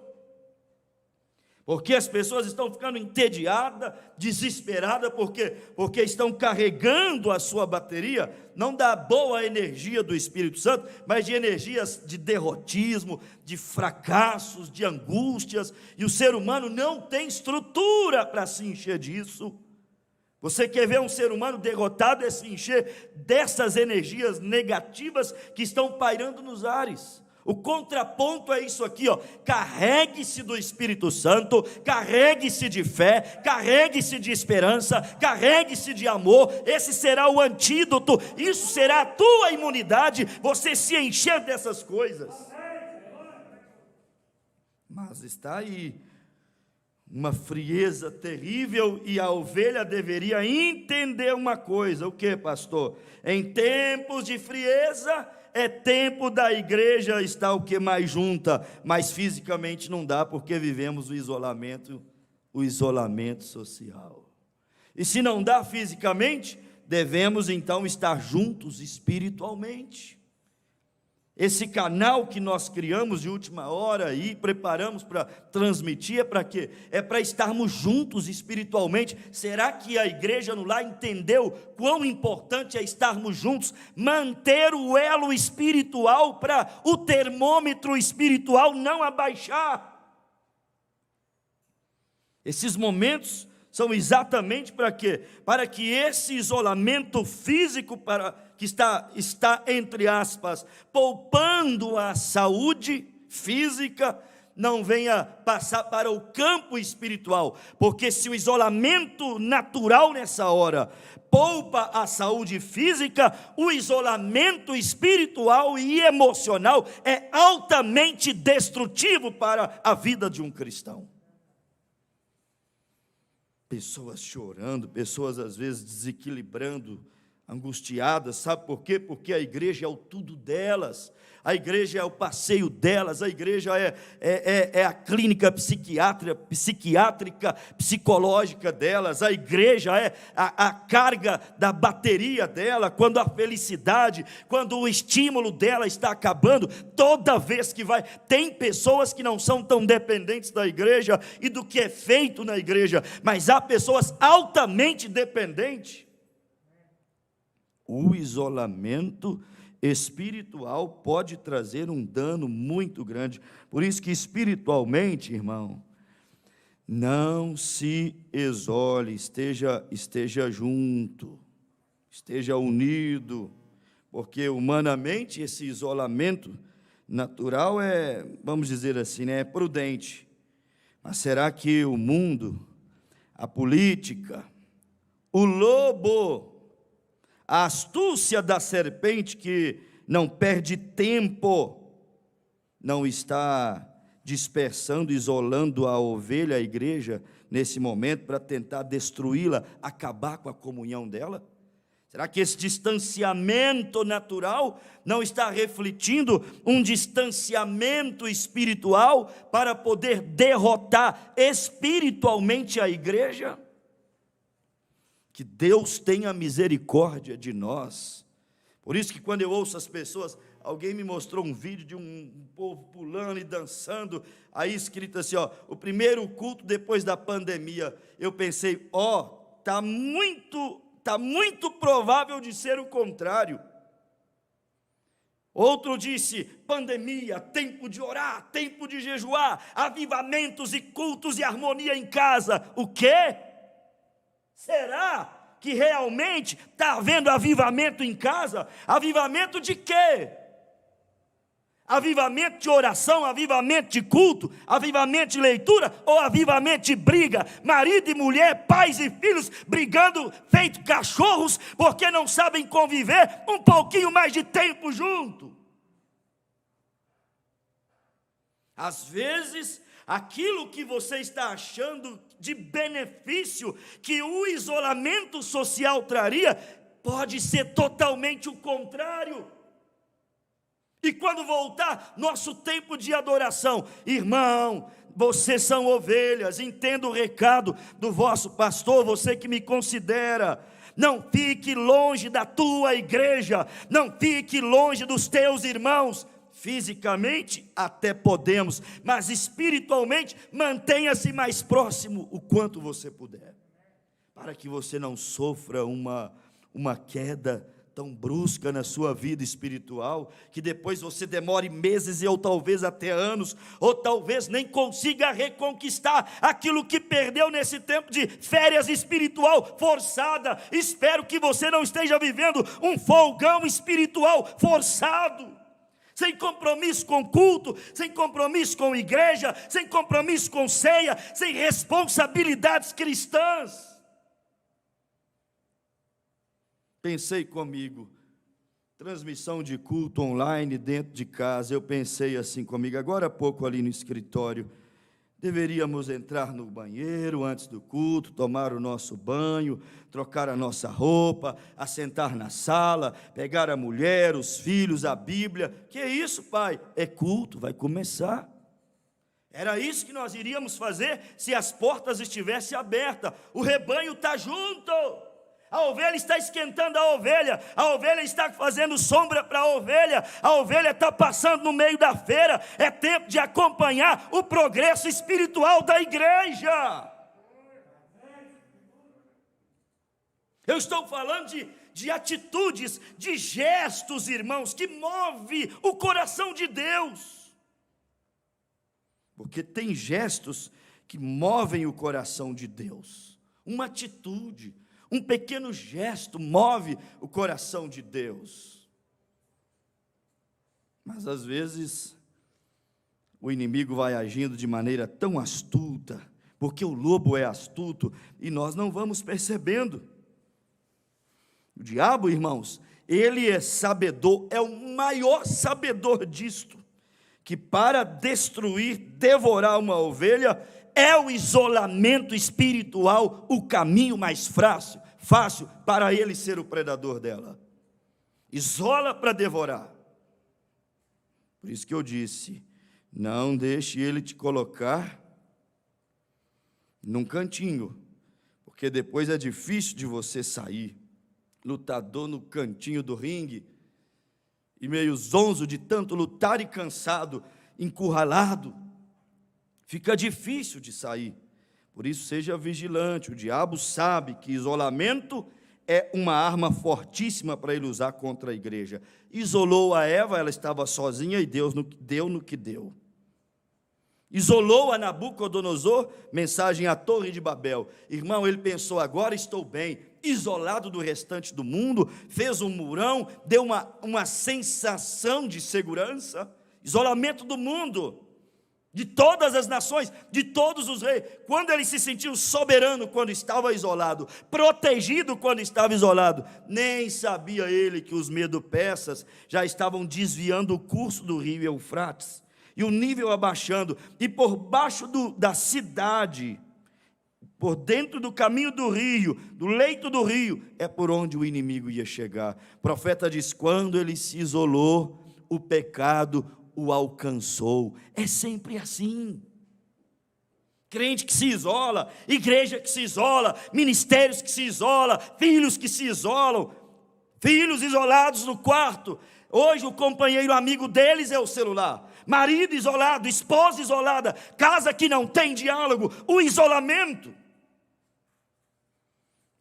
porque as pessoas estão ficando entediadas, desesperadas, porque estão carregando a sua bateria, não da boa energia do Espírito Santo, mas de energias de derrotismo, de fracassos, de angústias, e o ser humano não tem estrutura para se encher disso. Você quer ver um ser humano derrotado, é se encher dessas energias negativas que estão pairando nos ares. O contraponto é isso aqui, ó. Carregue-se do Espírito Santo, carregue-se de fé, carregue-se de esperança, carregue-se de amor. Esse será o antídoto, isso será a tua imunidade, você se encher dessas coisas. Mas está aí uma frieza terrível, e a ovelha deveria entender uma coisa. O que, pastor? Em tempos de frieza é tempo da igreja estar o que mais junta, mas fisicamente não dá, porque vivemos o isolamento social. E se não dá fisicamente, devemos então estar juntos espiritualmente. Esse canal que nós criamos de última hora e preparamos para transmitir é para quê? É para estarmos juntos espiritualmente. Será que a igreja no lar entendeu quão importante é estarmos juntos? Manter o elo espiritual para o termômetro espiritual não abaixar. Esses momentos são exatamente para quê? Para que esse isolamento físico que está entre aspas, poupando a saúde física, não venha passar para o campo espiritual, porque se o isolamento natural nessa hora poupa a saúde física, o isolamento espiritual e emocional é altamente destrutivo para a vida de um cristão. Pessoas chorando, pessoas às vezes desequilibrando, angustiadas, sabe por quê? Porque a igreja é o tudo delas, a igreja é o passeio delas, a igreja é a clínica psiquiátrica, psicológica delas, a igreja é a carga da bateria dela, quando a felicidade, quando o estímulo dela está acabando, toda vez que vai, tem pessoas que não são tão dependentes da igreja e do que é feito na igreja, mas há pessoas altamente dependentes. O isolamento espiritual pode trazer um dano muito grande. Por isso que espiritualmente, irmão, não se isole, esteja junto, esteja unido, porque humanamente esse isolamento natural vamos dizer assim, é prudente. Mas será que o mundo, a política, o lobo, a astúcia da serpente que não perde tempo, não está dispersando, isolando a ovelha, a igreja, nesse momento, para tentar destruí-la, acabar com a comunhão dela? Será que esse distanciamento natural não está refletindo um distanciamento espiritual para poder derrotar espiritualmente a igreja? Que Deus tenha misericórdia de nós. Por isso que quando eu ouço as pessoas, alguém me mostrou um vídeo de um povo pulando e dançando, aí escrito assim, ó, o primeiro culto depois da pandemia. Eu pensei, tá muito provável de ser o contrário. Outro disse, pandemia, tempo de orar, tempo de jejuar, avivamentos e cultos e harmonia em casa. O quê? Será que realmente está havendo avivamento em casa? Avivamento de quê? Avivamento de oração, avivamento de culto, avivamento de leitura ou avivamento de briga? Marido e mulher, pais e filhos brigando feito cachorros porque não sabem conviver um pouquinho mais de tempo junto. Às vezes, aquilo que você está achando de benefício que o isolamento social traria, pode ser totalmente o contrário. E quando voltar nosso tempo de adoração, irmão, vocês são ovelhas, entenda o recado do vosso pastor, você que me considera. Não fique longe da tua igreja, não fique longe dos teus irmãos. Fisicamente até podemos, mas espiritualmente mantenha-se mais próximo o quanto você puder, para que você não sofra uma queda tão brusca na sua vida espiritual, que depois você demore meses ou talvez até anos, ou talvez nem consiga reconquistar aquilo que perdeu nesse tempo de férias espiritual forçada. Espero que você não esteja vivendo um folgão espiritual forçado, sem compromisso com culto, sem compromisso com igreja, sem compromisso com ceia, sem responsabilidades cristãs. Pensei comigo, transmissão de culto online dentro de casa, eu pensei assim comigo, agora há pouco ali no escritório, deveríamos entrar no banheiro antes do culto, tomar o nosso banho, trocar a nossa roupa, assentar na sala, pegar a mulher, os filhos, a Bíblia. Que é isso, pai? É culto, vai começar. Era isso que nós iríamos fazer se as portas estivessem abertas. O rebanho está junto. A ovelha está esquentando a ovelha está fazendo sombra para a ovelha está passando no meio da feira. É tempo de acompanhar o progresso espiritual da igreja. Eu estou falando de atitudes, de gestos, irmãos, que move o coração de Deus. Porque tem gestos que movem o coração de Deus. Uma atitude, um pequeno gesto move o coração de Deus. Mas às vezes o inimigo vai agindo de maneira tão astuta, porque o lobo é astuto e nós não vamos percebendo. O diabo, irmãos, ele é sabedor, é o maior sabedor disto, que para destruir, devorar uma ovelha, é o isolamento espiritual o caminho mais fácil para ele ser o predador dela. Isola para devorar. Por isso que eu disse, não deixe ele te colocar num cantinho, porque depois é difícil de você sair. Lutador no cantinho do ringue, e meio zonzo de tanto lutar e cansado, encurralado, fica difícil de sair. Por isso seja vigilante, o diabo sabe que isolamento é uma arma fortíssima para ele usar contra a igreja. Isolou a Eva, ela estava sozinha e Deus deu no que deu. Isolou a Nabucodonosor, mensagem à Torre de Babel. Irmão, ele pensou, agora estou bem, isolado do restante do mundo, fez um murão, deu uma sensação de segurança. Isolamento do mundo, de todas as nações, de todos os reis. Quando ele se sentiu soberano quando estava isolado, protegido quando estava isolado, nem sabia ele que os medo-persas já estavam desviando o curso do rio Eufrates, e o nível abaixando, e por baixo da cidade, por dentro do caminho do rio, do leito do rio, é por onde o inimigo ia chegar. O profeta diz, quando ele se isolou, o pecado o alcançou. É sempre assim. Crente que se isola, igreja que se isola, ministérios que se isolam, filhos que se isolam, filhos isolados no quarto. Hoje o companheiro amigo deles é o celular. Marido isolado, esposa isolada, casa que não tem diálogo, o isolamento.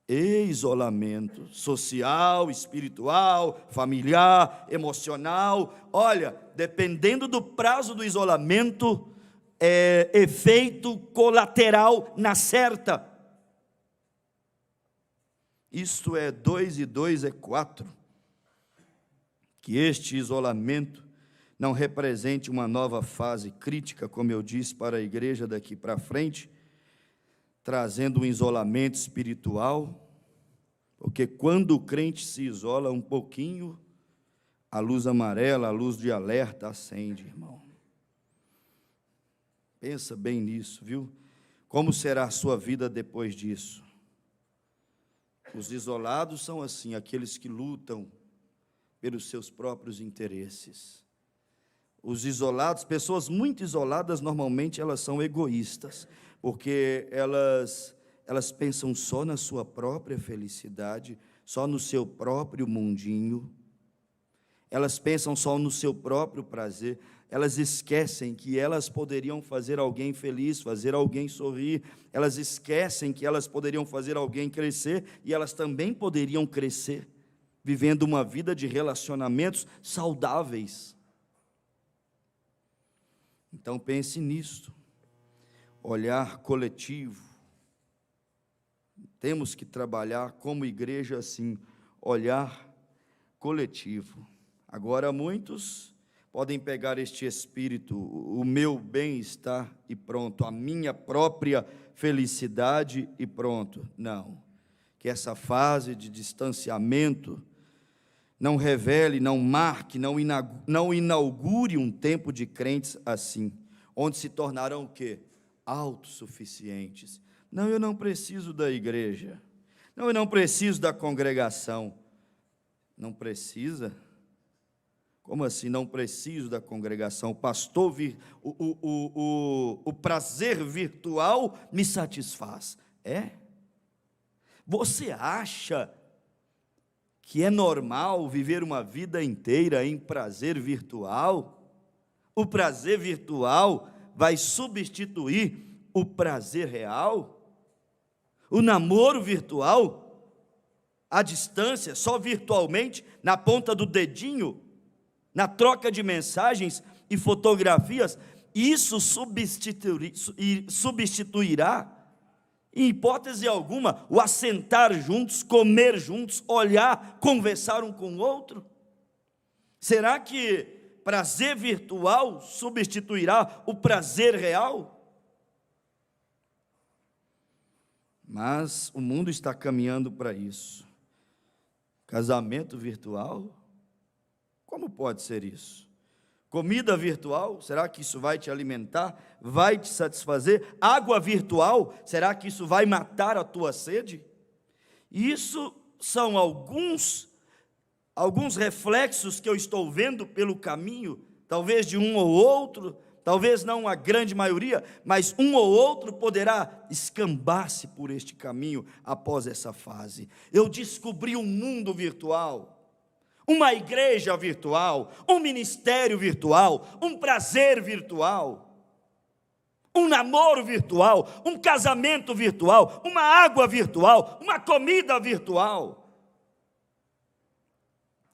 E isolamento social, espiritual, familiar, emocional. Olha, dependendo do prazo do isolamento, é efeito colateral na certa. Isto é 2 e 2 é 4. Que este isolamento não represente uma nova fase crítica, como eu disse, para a igreja daqui para frente, trazendo um isolamento espiritual, porque quando o crente se isola um pouquinho, a luz amarela, a luz de alerta acende, irmão. Pensa bem nisso, viu? Como será a sua vida depois disso? Os isolados são assim, aqueles que lutam pelos seus próprios interesses. Os isolados, pessoas muito isoladas, normalmente elas são egoístas, porque elas pensam só na sua própria felicidade, só no seu próprio mundinho, elas pensam só no seu próprio prazer, elas esquecem que elas poderiam fazer alguém feliz, fazer alguém sorrir, elas esquecem que elas poderiam fazer alguém crescer, e elas também poderiam crescer, vivendo uma vida de relacionamentos saudáveis. Então pense nisso, olhar coletivo, temos que trabalhar como igreja assim, olhar coletivo. Agora muitos podem pegar este espírito, o meu bem-estar e pronto, a minha própria felicidade e pronto. Não, que essa fase de distanciamento não revele, não marque, não inaugure um tempo de crentes assim, onde se tornarão o quê? Autossuficientes. Não, eu não preciso da igreja. Não, eu não preciso da congregação. Não precisa? Como assim, não preciso da congregação? O pastor, o prazer virtual me satisfaz. É? Você acha que é normal viver uma vida inteira em prazer virtual? O prazer virtual vai substituir o prazer real? O namoro virtual, à distância, só virtualmente, na ponta do dedinho, na troca de mensagens e fotografias, isso substituirá, em hipótese alguma, o assentar juntos, comer juntos, olhar, conversar um com o outro? Será que prazer virtual substituirá o prazer real? Mas o mundo está caminhando para isso. Casamento virtual? Como pode ser isso? Comida virtual? Será que isso vai te alimentar? Vai te satisfazer? Água virtual? Será que isso vai matar a tua sede? Isso são alguns reflexos que eu estou vendo pelo caminho, talvez de um ou outro, talvez não a grande maioria, mas um ou outro poderá escambar-se por este caminho após essa fase. Eu descobri um mundo virtual, uma igreja virtual, um ministério virtual, um prazer virtual, um namoro virtual, um casamento virtual, uma água virtual, uma comida virtual.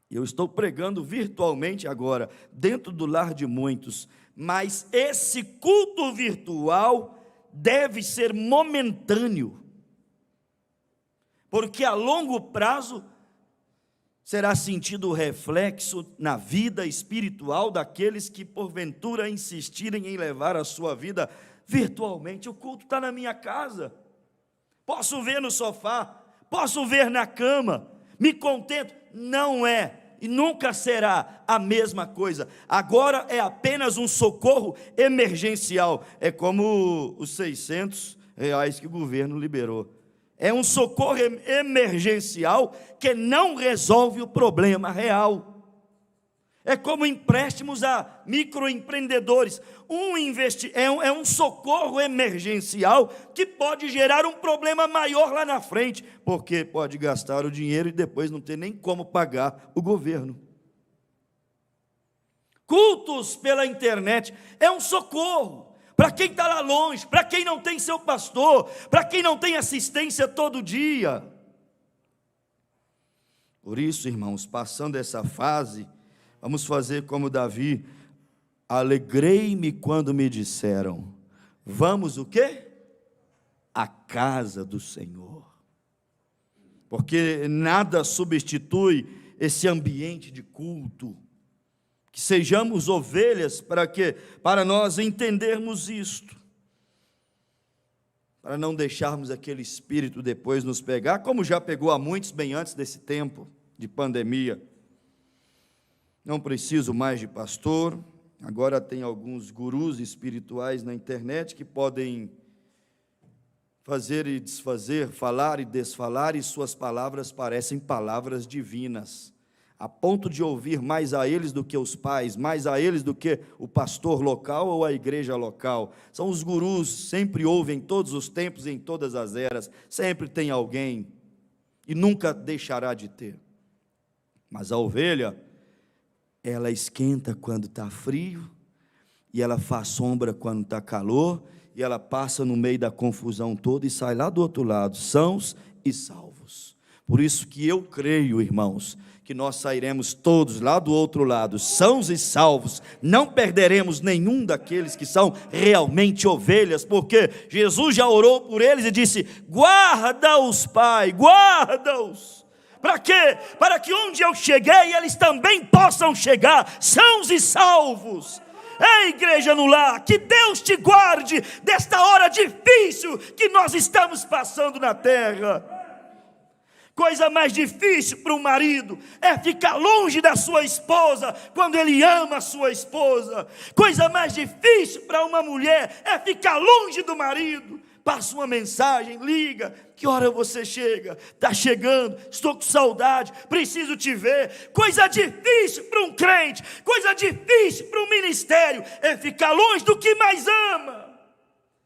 Eu estou pregando virtualmente agora, dentro do lar de muitos, mas esse culto virtual deve ser momentâneo, porque a longo prazo será sentido o reflexo na vida espiritual daqueles que porventura insistirem em levar a sua vida virtualmente. O culto está na minha casa, posso ver no sofá, posso ver na cama, me contento. Não é e nunca será a mesma coisa. Agora é apenas um socorro emergencial, é como os R$600 que o governo liberou. É um socorro emergencial que não resolve o problema real. É como empréstimos a microempreendedores. É um socorro emergencial que pode gerar um problema maior lá na frente, porque pode gastar o dinheiro e depois não ter nem como pagar o governo. Cultos pela internet é um socorro para quem está lá longe, para quem não tem seu pastor, para quem não tem assistência todo dia. Por isso, irmãos, passando essa fase, vamos fazer como Davi: alegrei-me quando me disseram, vamos o quê? À casa do Senhor. Porque nada substitui esse ambiente de culto, Que sejamos ovelhas para quê? Para nós entendermos isto. Para não deixarmos aquele espírito depois nos pegar, como já pegou a muitos bem antes desse tempo de pandemia. Não preciso mais de pastor, agora tem alguns gurus espirituais na internet que podem fazer e desfazer, falar e desfalar, e suas palavras parecem palavras divinas, a ponto de ouvir mais a eles do que os pais, mais a eles do que o pastor local ou a igreja local. São os gurus, sempre ouvem em todos os tempos e em todas as eras, sempre tem alguém, e nunca deixará de ter. Mas a ovelha, ela esquenta quando está frio, e ela faz sombra quando está calor, e ela passa no meio da confusão toda e sai lá do outro lado, sãos e salvos. Por isso que eu creio, irmãos, que nós sairemos todos lá do outro lado, sãos e salvos, não perderemos nenhum daqueles que são realmente ovelhas, porque Jesus já orou por eles e disse: guarda-os, Pai, guarda-os. Para quê? Para que onde eu cheguei, eles também possam chegar, sãos e salvos. Ei, igreja no lar, que Deus te guarde desta hora difícil que nós estamos passando na terra. Coisa mais difícil para um marido é ficar longe da sua esposa quando ele ama a sua esposa. Coisa mais difícil para uma mulher é ficar longe do marido. Passa uma mensagem, liga, que hora você chega? Está chegando, estou com saudade, preciso te ver. Coisa difícil para um crente, coisa difícil para um ministério é ficar longe do que mais ama.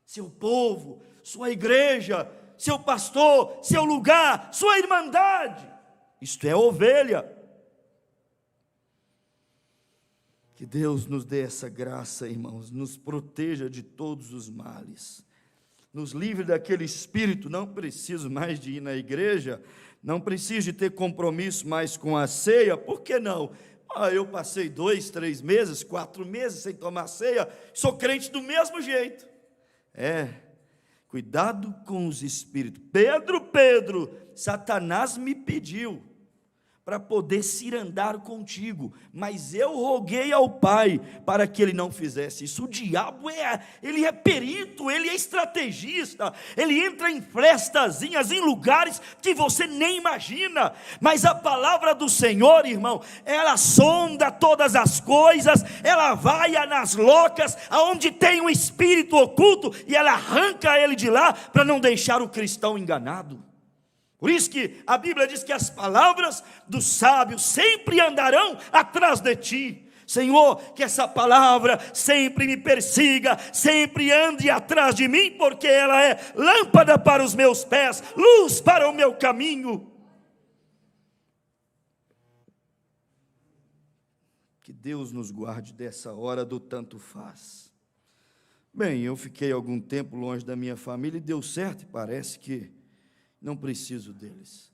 Seu povo, sua igreja, seu pastor, seu lugar, sua irmandade. Isto é ovelha. Que Deus nos dê essa graça, irmãos, nos proteja de todos os males. Nos livre daquele espírito, não preciso mais de ir na igreja, não preciso de ter compromisso mais com a ceia. Por que não? Eu passei 2, 3 meses, 4 meses sem tomar ceia, sou crente do mesmo jeito. Cuidado com os espíritos. Pedro, Satanás me pediu para poder cirandar contigo, mas eu roguei ao Pai para que ele não fizesse isso. O diabo ele é perito, ele é estrategista, ele entra em frestazinhas, em lugares que você nem imagina, mas a palavra do Senhor, irmão, ela sonda todas as coisas, ela vai nas locas, aonde tem um espírito oculto, e ela arranca ele de lá, para não deixar o cristão enganado. Por isso que a Bíblia diz que as palavras dos sábios sempre andarão atrás de ti. Senhor, que essa palavra sempre me persiga, sempre ande atrás de mim, porque ela é lâmpada para os meus pés, luz para o meu caminho. Que Deus nos guarde dessa hora do tanto faz. Bem, eu fiquei algum tempo longe da minha família e deu certo, e parece que não preciso deles.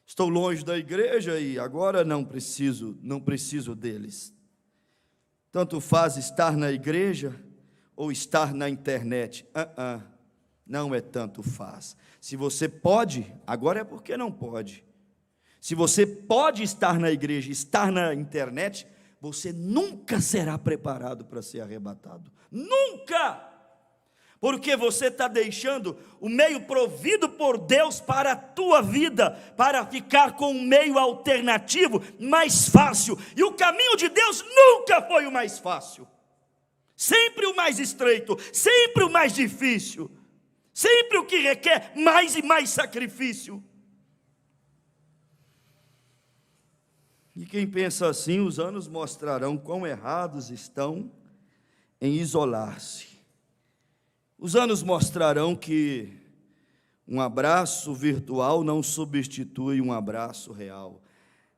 Estou longe da igreja e agora não preciso deles. Tanto faz estar na igreja ou estar na internet. Não é tanto faz. Se você pode, agora é porque não pode. Se você pode estar na igreja e estar na internet, você nunca será preparado para ser arrebatado. Nunca! Porque você está deixando o meio provido por Deus para a tua vida, para ficar com um meio alternativo mais fácil. E o caminho de Deus nunca foi o mais fácil. Sempre o mais estreito, sempre o mais difícil. Sempre o que requer mais e mais sacrifício. E quem pensa assim, os anos mostrarão quão errados estão em isolar-se. Os anos mostrarão que um abraço virtual não substitui um abraço real.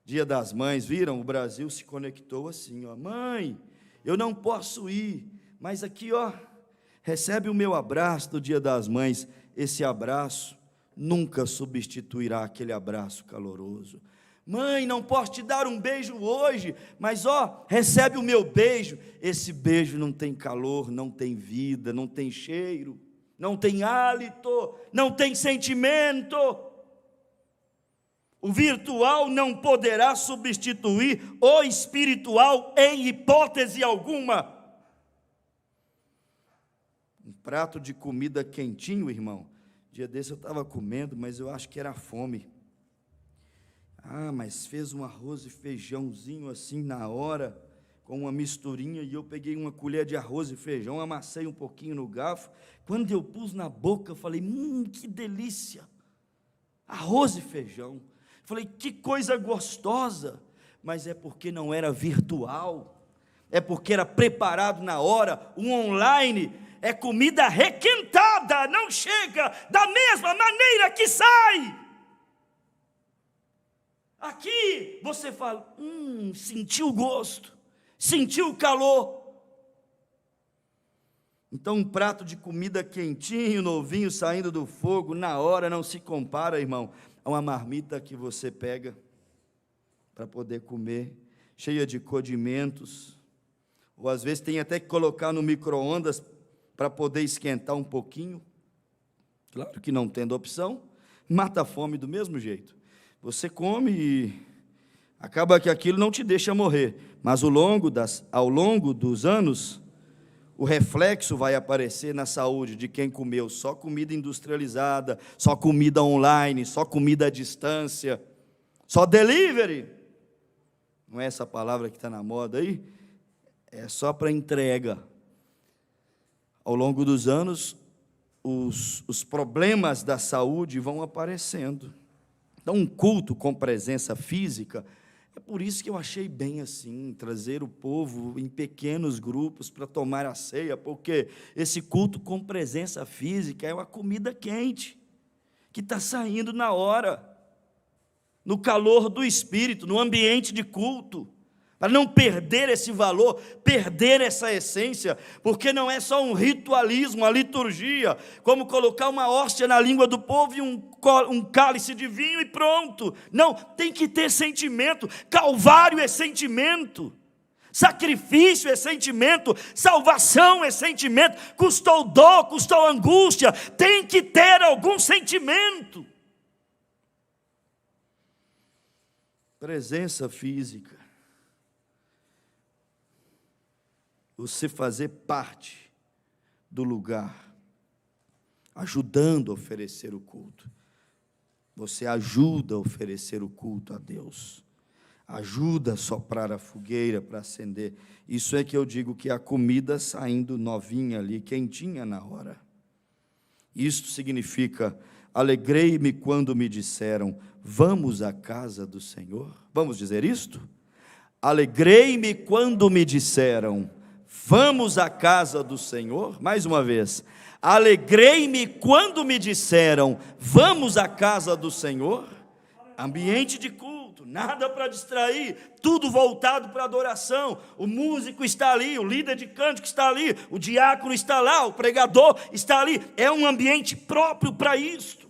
Dia das Mães, viram? O Brasil se conectou assim, mãe, eu não posso ir, mas aqui, recebe o meu abraço do Dia das Mães. Esse abraço nunca substituirá aquele abraço caloroso. Mãe, não posso te dar um beijo hoje, mas recebe o meu beijo. Esse beijo não tem calor, não tem vida, não tem cheiro, não tem hálito, não tem sentimento. O virtual não poderá substituir o espiritual em hipótese alguma. Um prato de comida quentinho, irmão. Dia desse eu estava comendo, mas eu acho que era fome. Mas fez um arroz e feijãozinho assim na hora, com uma misturinha, e eu peguei uma colher de arroz e feijão, amassei um pouquinho no garfo. Quando eu pus na boca, eu falei, que delícia! Arroz e feijão. Falei, que coisa gostosa! Mas é porque não era virtual, é porque era preparado na hora. O online é comida requentada, não chega da mesma maneira que sai. Aqui você fala, sentiu o gosto, sentiu o calor. Então um prato de comida quentinho, novinho, saindo do fogo, na hora, não se compara, irmão, a uma marmita que você pega para poder comer, cheia de condimentos, ou às vezes tem até que colocar no micro-ondas para poder esquentar um pouquinho. Claro que não tendo opção, mata a fome do mesmo jeito. Você come e acaba que aquilo não te deixa morrer, mas ao longo dos anos, o reflexo vai aparecer na saúde de quem comeu só comida industrializada, só comida online, só comida à distância, só delivery. Não é essa palavra que está na moda aí? É só para entrega. Ao longo dos anos, os problemas da saúde vão aparecendo. Então, um culto com presença física, é por isso que eu achei bem assim, trazer o povo em pequenos grupos para tomar a ceia, porque esse culto com presença física é uma comida quente, que está saindo na hora, no calor do Espírito, no ambiente de culto, para não perder esse valor, perder essa essência, porque não é só um ritualismo, uma liturgia, como colocar uma hóstia na língua do povo e um cálice de vinho e pronto. Não, tem que ter sentimento. Calvário é sentimento, sacrifício é sentimento, salvação é sentimento, custou dor, custou angústia, tem que ter algum sentimento. Presença física. Você fazer parte do lugar, ajudando a oferecer o culto. Você ajuda a oferecer o culto a Deus. Ajuda a soprar a fogueira para acender. Isso é que eu digo que a comida saindo novinha ali, quentinha na hora. Isto significa, alegrei-me quando me disseram, vamos à casa do Senhor. Vamos dizer isto? Alegrei-me quando me disseram, vamos à casa do Senhor. Mais uma vez, alegrei-me quando me disseram, vamos à casa do Senhor. Ambiente de culto, nada para distrair, tudo voltado para adoração. O músico está ali, o líder de cântico está ali, o diácono está lá, o pregador está ali. É um ambiente próprio para isto.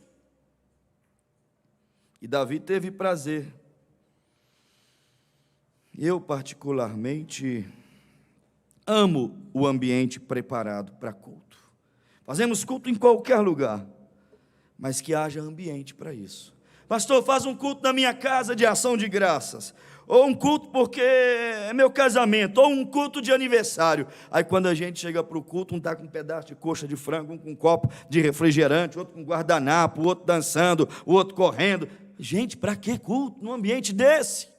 E Davi teve prazer. Eu particularmente amo o ambiente preparado para culto. Fazemos culto em qualquer lugar, mas que haja ambiente para isso. Pastor, faz um culto na minha casa de ação de graças, ou um culto porque é meu casamento, ou um culto de aniversário. Aí quando a gente chega para o culto, um está com um pedaço de coxa de frango, um com um copo de refrigerante, outro com guardanapo, o outro dançando, o outro correndo. Gente, para que culto num ambiente desse?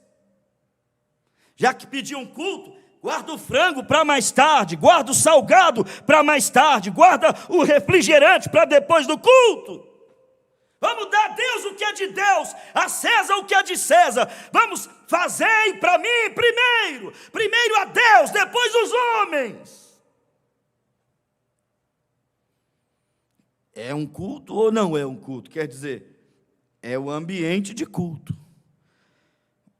Já que pediu um culto, guarda o frango para mais tarde, guarda o salgado para mais tarde, guarda o refrigerante para depois do culto. Vamos dar a Deus o que é de Deus, a César o que é de César. Vamos fazer para mim primeiro a Deus, depois os homens. É um culto ou não é um culto? Quer dizer, é o ambiente de culto,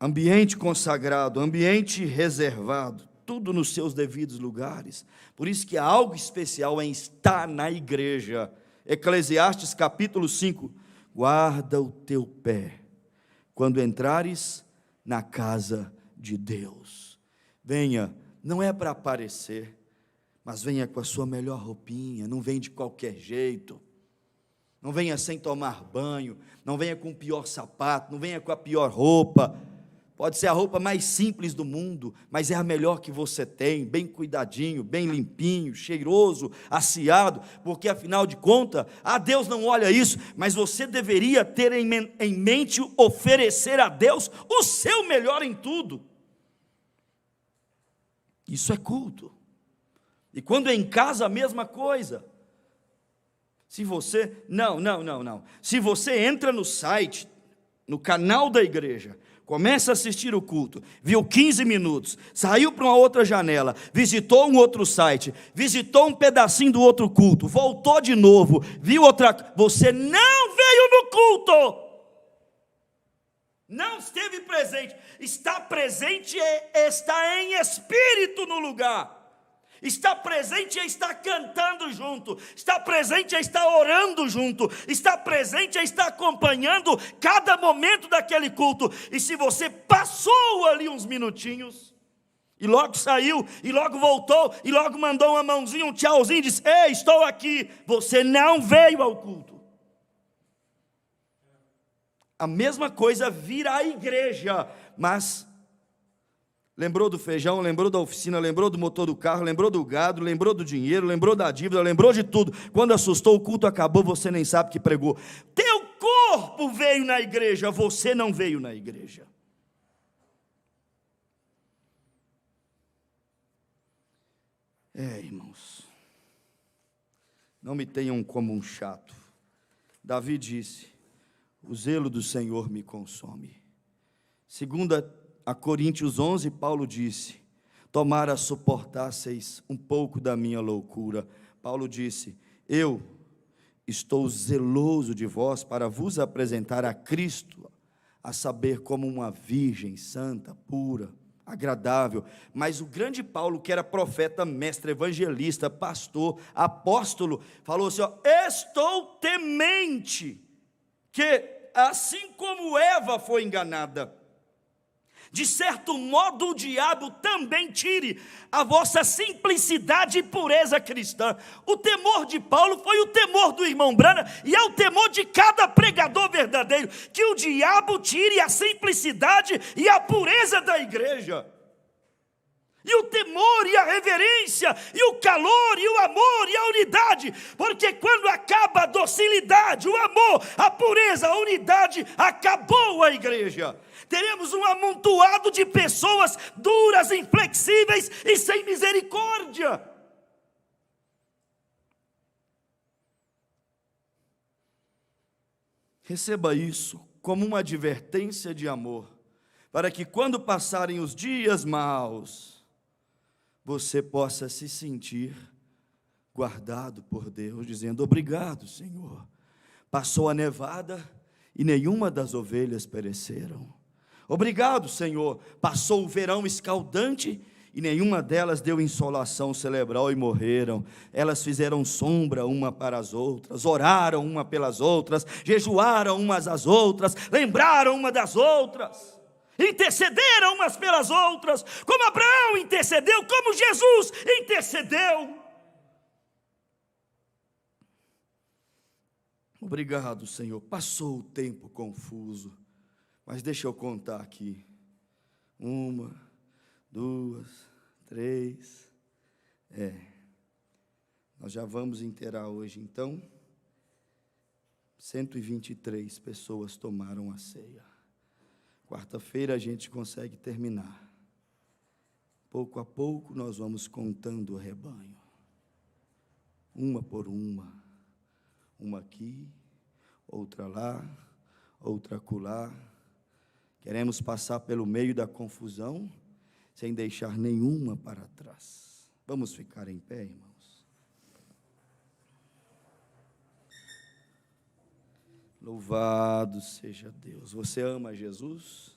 ambiente consagrado, ambiente reservado, tudo nos seus devidos lugares. Por isso que há algo especial em estar na igreja. Eclesiastes capítulo 5, guarda o teu pé quando entrares na casa de Deus. Venha, não é para aparecer, mas venha com a sua melhor roupinha, não vem de qualquer jeito. Não venha sem tomar banho, não venha com o pior sapato, não venha com a pior roupa. Pode ser a roupa mais simples do mundo, mas é a melhor que você tem, bem cuidadinho, bem limpinho, cheiroso, asseado, porque afinal de contas, Deus não olha isso, mas você deveria ter em mente oferecer a Deus o seu melhor em tudo. Isso é culto. E quando é em casa, a mesma coisa. Se você, não. Se você entra no site, no canal da igreja, começa a assistir o culto, viu 15 minutos, saiu para uma outra janela, visitou um outro site, visitou um pedacinho do outro culto, voltou de novo, viu outra, você não veio no culto, não esteve presente. Estar presente é estar em espírito no lugar. Estar presente é estar cantando junto, estar presente é estar orando junto, estar presente é estar acompanhando cada momento daquele culto. E se você passou ali uns minutinhos, e logo saiu, e logo voltou, e logo mandou uma mãozinha, um tchauzinho, e disse: ei, estou aqui, você não veio ao culto. A mesma coisa vira a igreja, mas lembrou do feijão, lembrou da oficina, lembrou do motor do carro, lembrou do gado, lembrou do dinheiro, lembrou da dívida, lembrou de tudo. Quando assustou, o culto acabou, você nem sabe que pregou. Teu corpo veio na igreja, você não veio na igreja. Irmãos, não me tenham como um chato. Davi disse: o zelo do Senhor me consome. Segunda a Coríntios 11, Paulo disse: tomara suportasseis um pouco da minha loucura. Paulo disse: eu estou zeloso de vós para vos apresentar a Cristo, a saber, como uma virgem santa, pura, agradável. Mas o grande Paulo, que era profeta, mestre, evangelista, pastor, apóstolo, falou assim: estou temente que, assim como Eva foi enganada, de certo modo o diabo também tire a vossa simplicidade e pureza cristã. O temor de Paulo foi o temor do irmão Branham, e é o temor de cada pregador verdadeiro, que o diabo tire a simplicidade e a pureza da igreja. E o temor e a reverência, e o calor, e o amor, e a unidade, porque quando acaba a docilidade, o amor, a pureza, a unidade, acabou a igreja. Teremos um amontoado de pessoas duras, inflexíveis e sem misericórdia. Receba isso como uma advertência de amor, para que quando passarem os dias maus, você possa se sentir guardado por Deus, dizendo: obrigado, Senhor. Passou a nevada e nenhuma das ovelhas pereceram. Obrigado, Senhor. Passou o verão escaldante e nenhuma delas deu insolação cerebral e morreram. Elas fizeram sombra uma para as outras, oraram uma pelas outras, jejuaram umas às outras, lembraram uma das outras, intercederam umas pelas outras, como Abraão intercedeu, como Jesus intercedeu. Obrigado, Senhor. Passou o tempo confuso, mas deixa eu contar aqui: 1, 2, 3, nós já vamos inteirar hoje, então, 123 pessoas tomaram a ceia. Quarta-feira a gente consegue terminar. Pouco a pouco nós vamos contando o rebanho, uma por uma aqui, outra lá, outra acolá. Queremos passar pelo meio da confusão, sem deixar nenhuma para trás. Vamos ficar em pé, irmãos. Louvado seja Deus. Você ama Jesus?